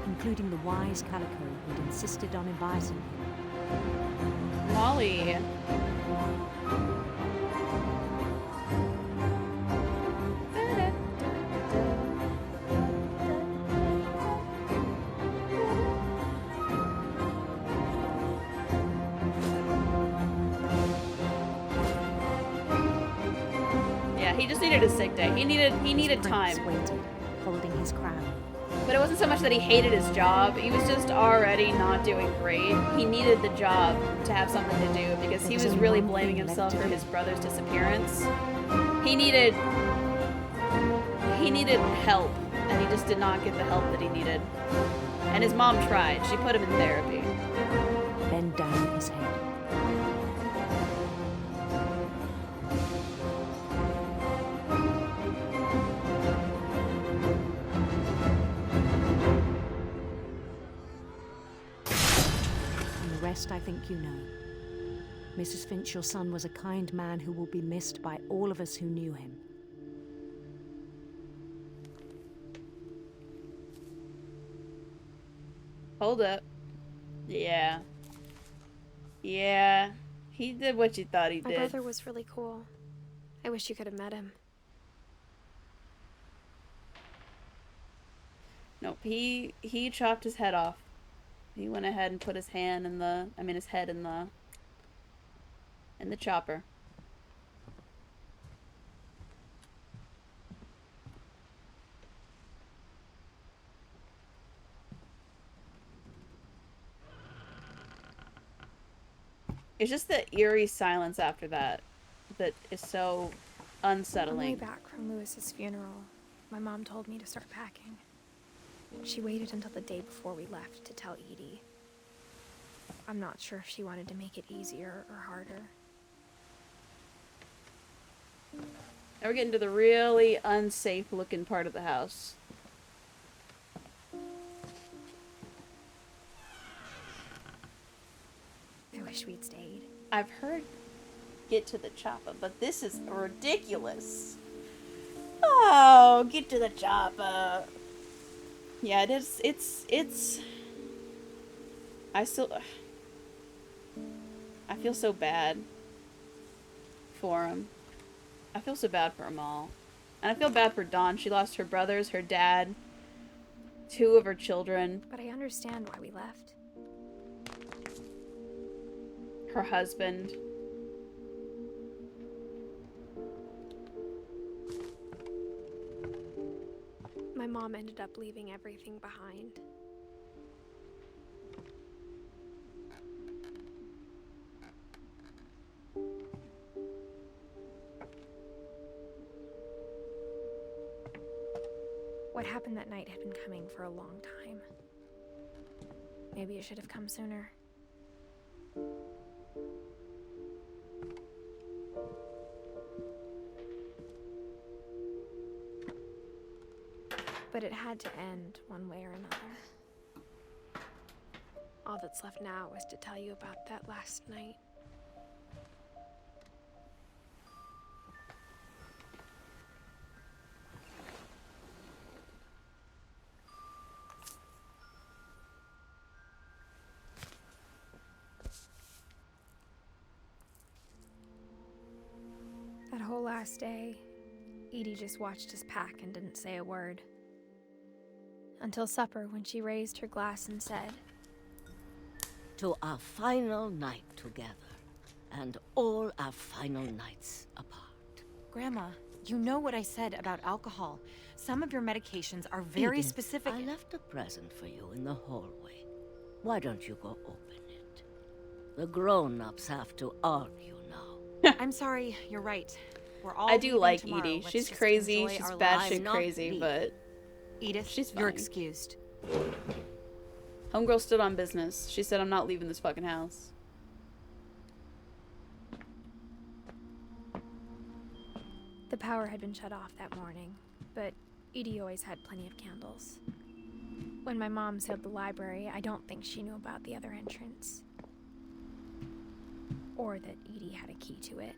Including the wise Calico who'd insisted on inviting him. Molly. Yeah, he just needed a sick day. He needed time. Waited, holding his crown. But it wasn't so much that he hated his job, he was just already not doing great. He needed the job to have something to do because he was really blaming himself for his brother's disappearance. He needed help, and he just did not get the help that he needed. And his mom tried. She put him in therapy. Bend down his head. I think you know. Mrs. Finch, your son was a kind man who will be missed by all of us who knew him. Hold up. Yeah. Yeah. He did what you thought he did. My brother was really cool. I wish you could have met him. Nope, he chopped his head off. He went ahead and put his hand in the, his head in the chopper. It's just the eerie silence after that is so unsettling. On the way back from Lewis's funeral, my mom told me to start packing. She waited until the day before we left to tell Edie. I'm not sure if she wanted to make it easier or harder. Now we're getting to the really unsafe looking part of the house. I wish we'd stayed. I've heard get to the chopper, but this is ridiculous. Oh, get to the chopper. Yeah, it is. It's. I feel so bad for him. I feel so bad for them all. And I feel bad for Dawn. She lost her brothers, her dad, 2 of her children. But I understand why we left. Her husband. My mom ended up leaving everything behind. What happened that night had been coming for a long time. Maybe it should have come sooner. But it had to end one way or another. All that's left now is to tell you about that last night. That whole last day, Edie just watched us pack and didn't say a word. Until supper, when she raised her glass and said, "To our final night together, and all our final nights apart." Grandma, you know what I said about alcohol. Some of your medications are very Edith, specific. I left a present for you in the hallway. Why don't you go open it? The grown-ups have to argue now. I'm sorry, you're right. We're all I do leaving like tomorrow. Edie. Let's She's just crazy. enjoy She's our batshit lives. crazy, but Edith, she's fine. you're excused. Homegirl stood on business. She said, I'm not leaving this fucking house. the power had been shut off that morning, but Edie always had plenty of candles. When my mom sealed the library, I don't think she knew about the other entrance. Or that Edie had a key to it.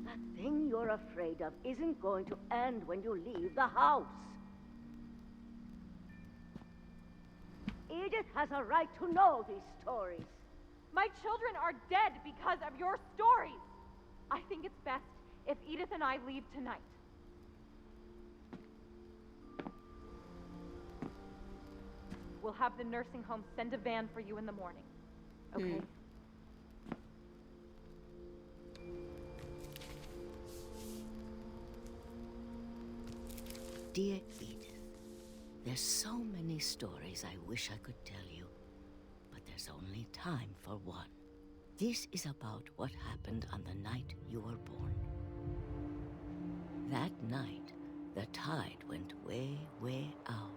That thing you're afraid of isn't going to end when you leave the house. Edith has a right to know these stories. My children are dead because of your stories. I think it's best if Edith and I leave tonight. We'll have the nursing home send a van for you in the morning. Okay? Dear Edith, there's so many stories I wish I could tell you, but there's only time for one. This is about what happened on the night you were born. That night, the tide went way, way out.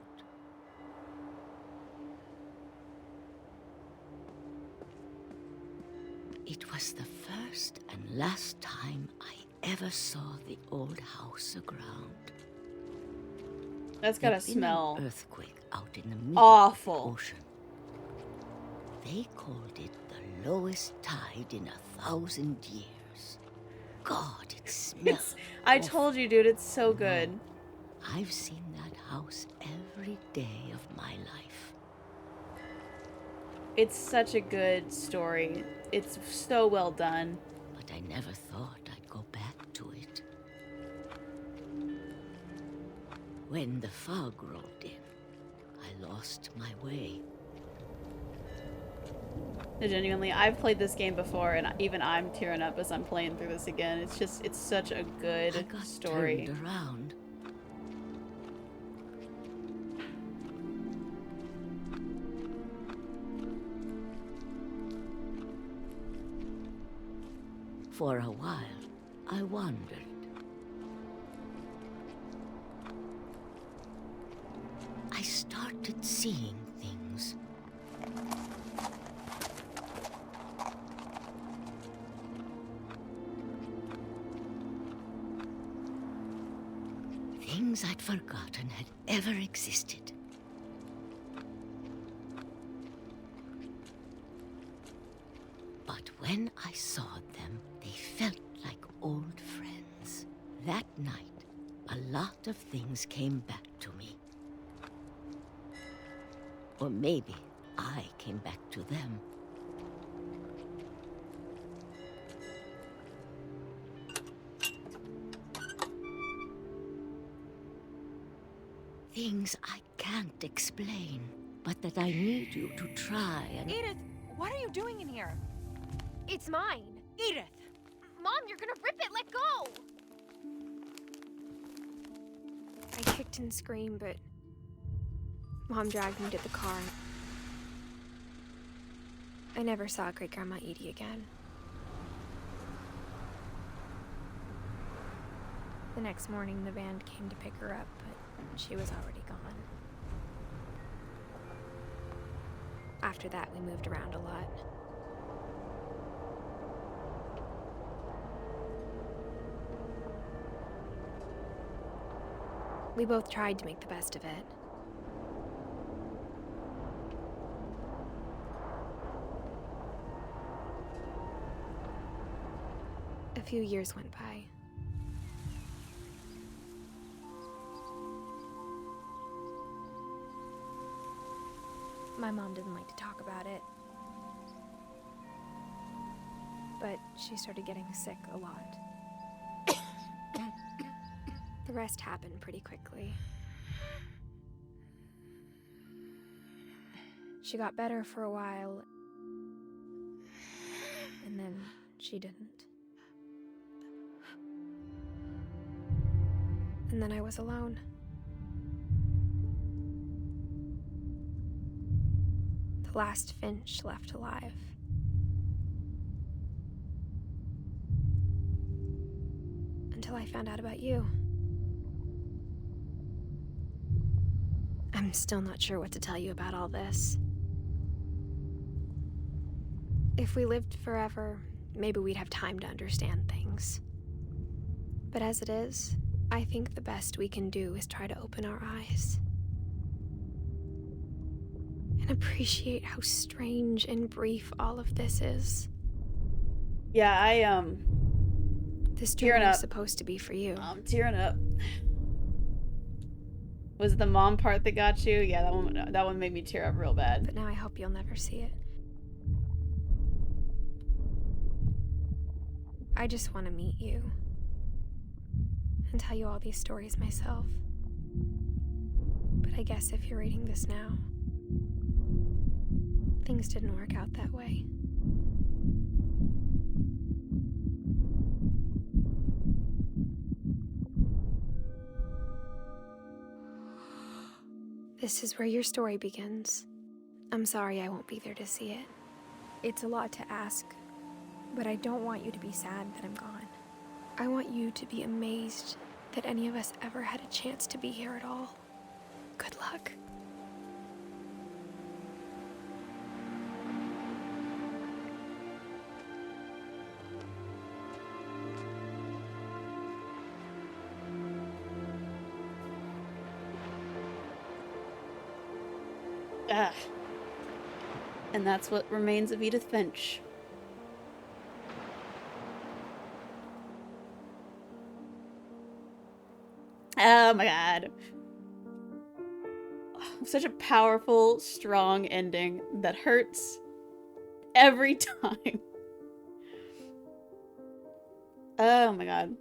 It was the first and last time I ever saw the old house aground. That's gotta There'd been smell an earthquake out in the middle awful. of the ocean. They called it the lowest tide in 1,000 years. God, it smells. I told you, dude, it's so good. I've seen that house every day of my life. It's such a good story. It's so well done. But I never thought I'd go back to it. When the fog rolled in, I lost my way. Genuinely, I've played this game before, and even I'm tearing up as I'm playing through this again. It's such a good story. Turned around. For a while, I wandered. I started seeing things. Things I'd forgotten had ever existed. But when I saw them, they felt like old friends. That night, a lot of things came back to me. Or maybe I came back to them. Things I can't explain, but that I need you to try and... Edith, what are you doing in here? It's mine. Edith! Mom, you're gonna rip it! Let go! I kicked and screamed, but Mom dragged me to the car. I never saw Great-Grandma Edie again. The next morning, the van came to pick her up, but she was already gone. After that, we moved around a lot. We both tried to make the best of it. A few years went by. My mom didn't like to talk about it, but she started getting sick a lot. The rest happened pretty quickly. She got better for a while, and then she didn't. And then I was alone. The last Finch left alive. Until I found out about you. I'm still not sure what to tell you about all this. If we lived forever, maybe we'd have time to understand things. But as it is, I think the best we can do is try to open our eyes. And appreciate how strange and brief all of this is. Yeah, This journey was supposed to be for you. I'm tearing up. Was it the mom part that got you? Yeah, that one made me tear up real bad. But now I hope you'll never see it. I just want to meet you. And tell you all these stories myself. But I guess if you're reading this now, things didn't work out that way. This is where your story begins. I'm sorry I won't be there to see it. It's a lot to ask, but I don't want you to be sad that I'm gone. I want you to be amazed that any of us ever had a chance to be here at all. Good luck. And that's what Remains of Edith Finch. Oh my god. Such a powerful, strong ending that hurts every time. Oh my god.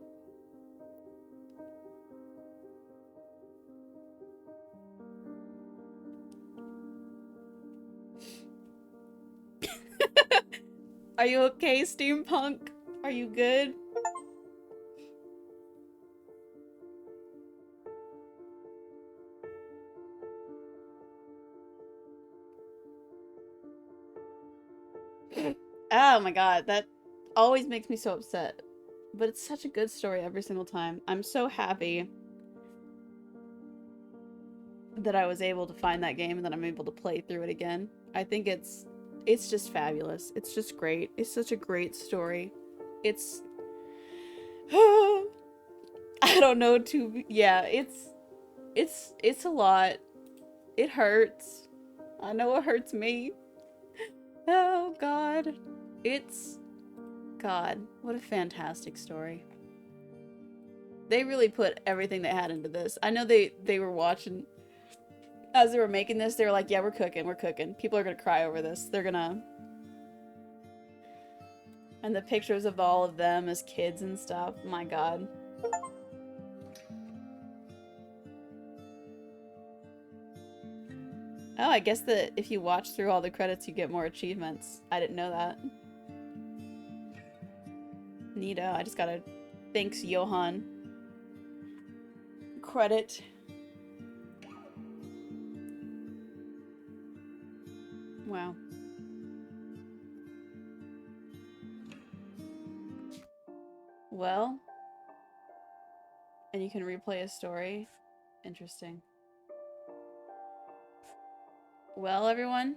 Are you okay, Steampunk? Are you good? Oh my god, that always makes me so upset. But it's such a good story every single time. I'm so happy that I was able to find that game and that I'm able to play through it again. I think it's just fabulous. It's just great. It's such a great story. It's I don't know yeah, it's a lot. It hurts. I know it hurts me. Oh god. God, what a fantastic story. They really put everything they had into this. I know they were watching as they were making this, they were like, yeah, we're cooking. People are gonna cry over this. They're gonna... And the pictures of all of them as kids and stuff. My god. Oh, I guess that if you watch through all the credits, you get more achievements. I didn't know that. Neato. I just gotta... Thanks, Johan. Credit. Wow. Well. And you can replay a story. Interesting. Well, everyone.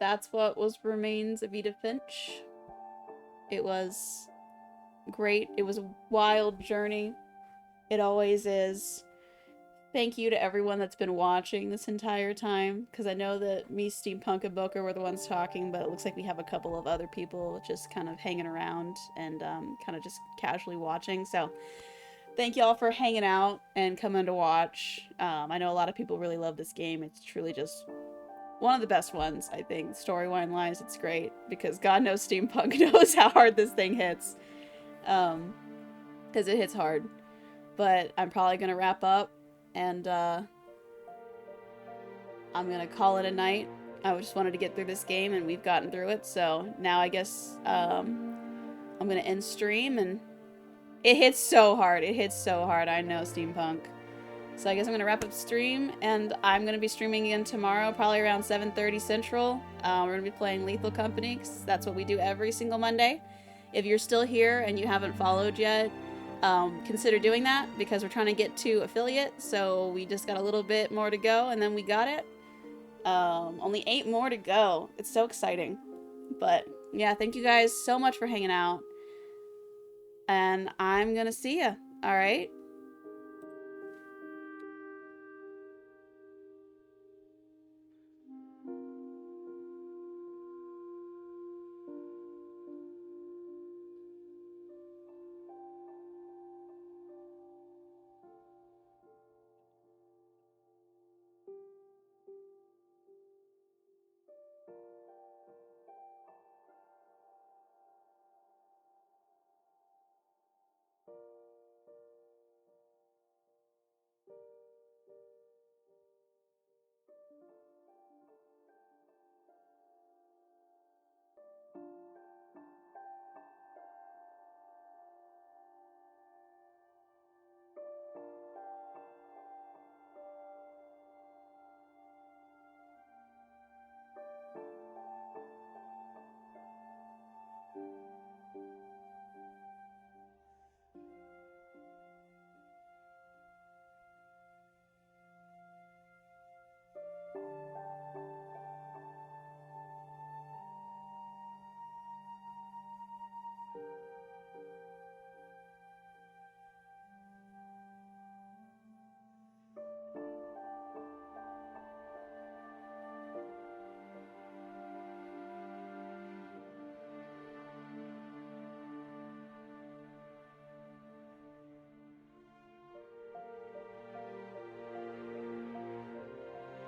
That's what was Remains of Edith Finch. It was great. It was a wild journey. It always is. Thank you to everyone that's been watching this entire time, because I know that me, Steampunk, and Boca were the ones talking, but it looks like we have a couple of other people just kind of hanging around and kind of just casually watching. So thank you all for hanging out and coming to watch. I know a lot of people really love this game. It's truly just one of the best ones, I think. Story-wise, it's great, because God knows Steampunk knows how hard this thing hits. Because it hits hard. But I'm probably going to wrap up. And I'm gonna call it a night. I just wanted to get through this game, and we've gotten through it. So now I guess I'm gonna end stream, and it hits so hard. It hits so hard. I know, Steampunk. So I guess I'm gonna wrap up stream, and I'm gonna be streaming again tomorrow, probably around 7:30 Central. We're gonna be playing Lethal Company, 'cause that's what we do every single Monday. If you're still here and you haven't followed yet, consider doing that, because we're trying to get to affiliate, so we just got a little bit more to go, and then we got it. Only 8 more to go. It's so exciting. But yeah, thank you guys so much for hanging out, and I'm gonna see ya. All right.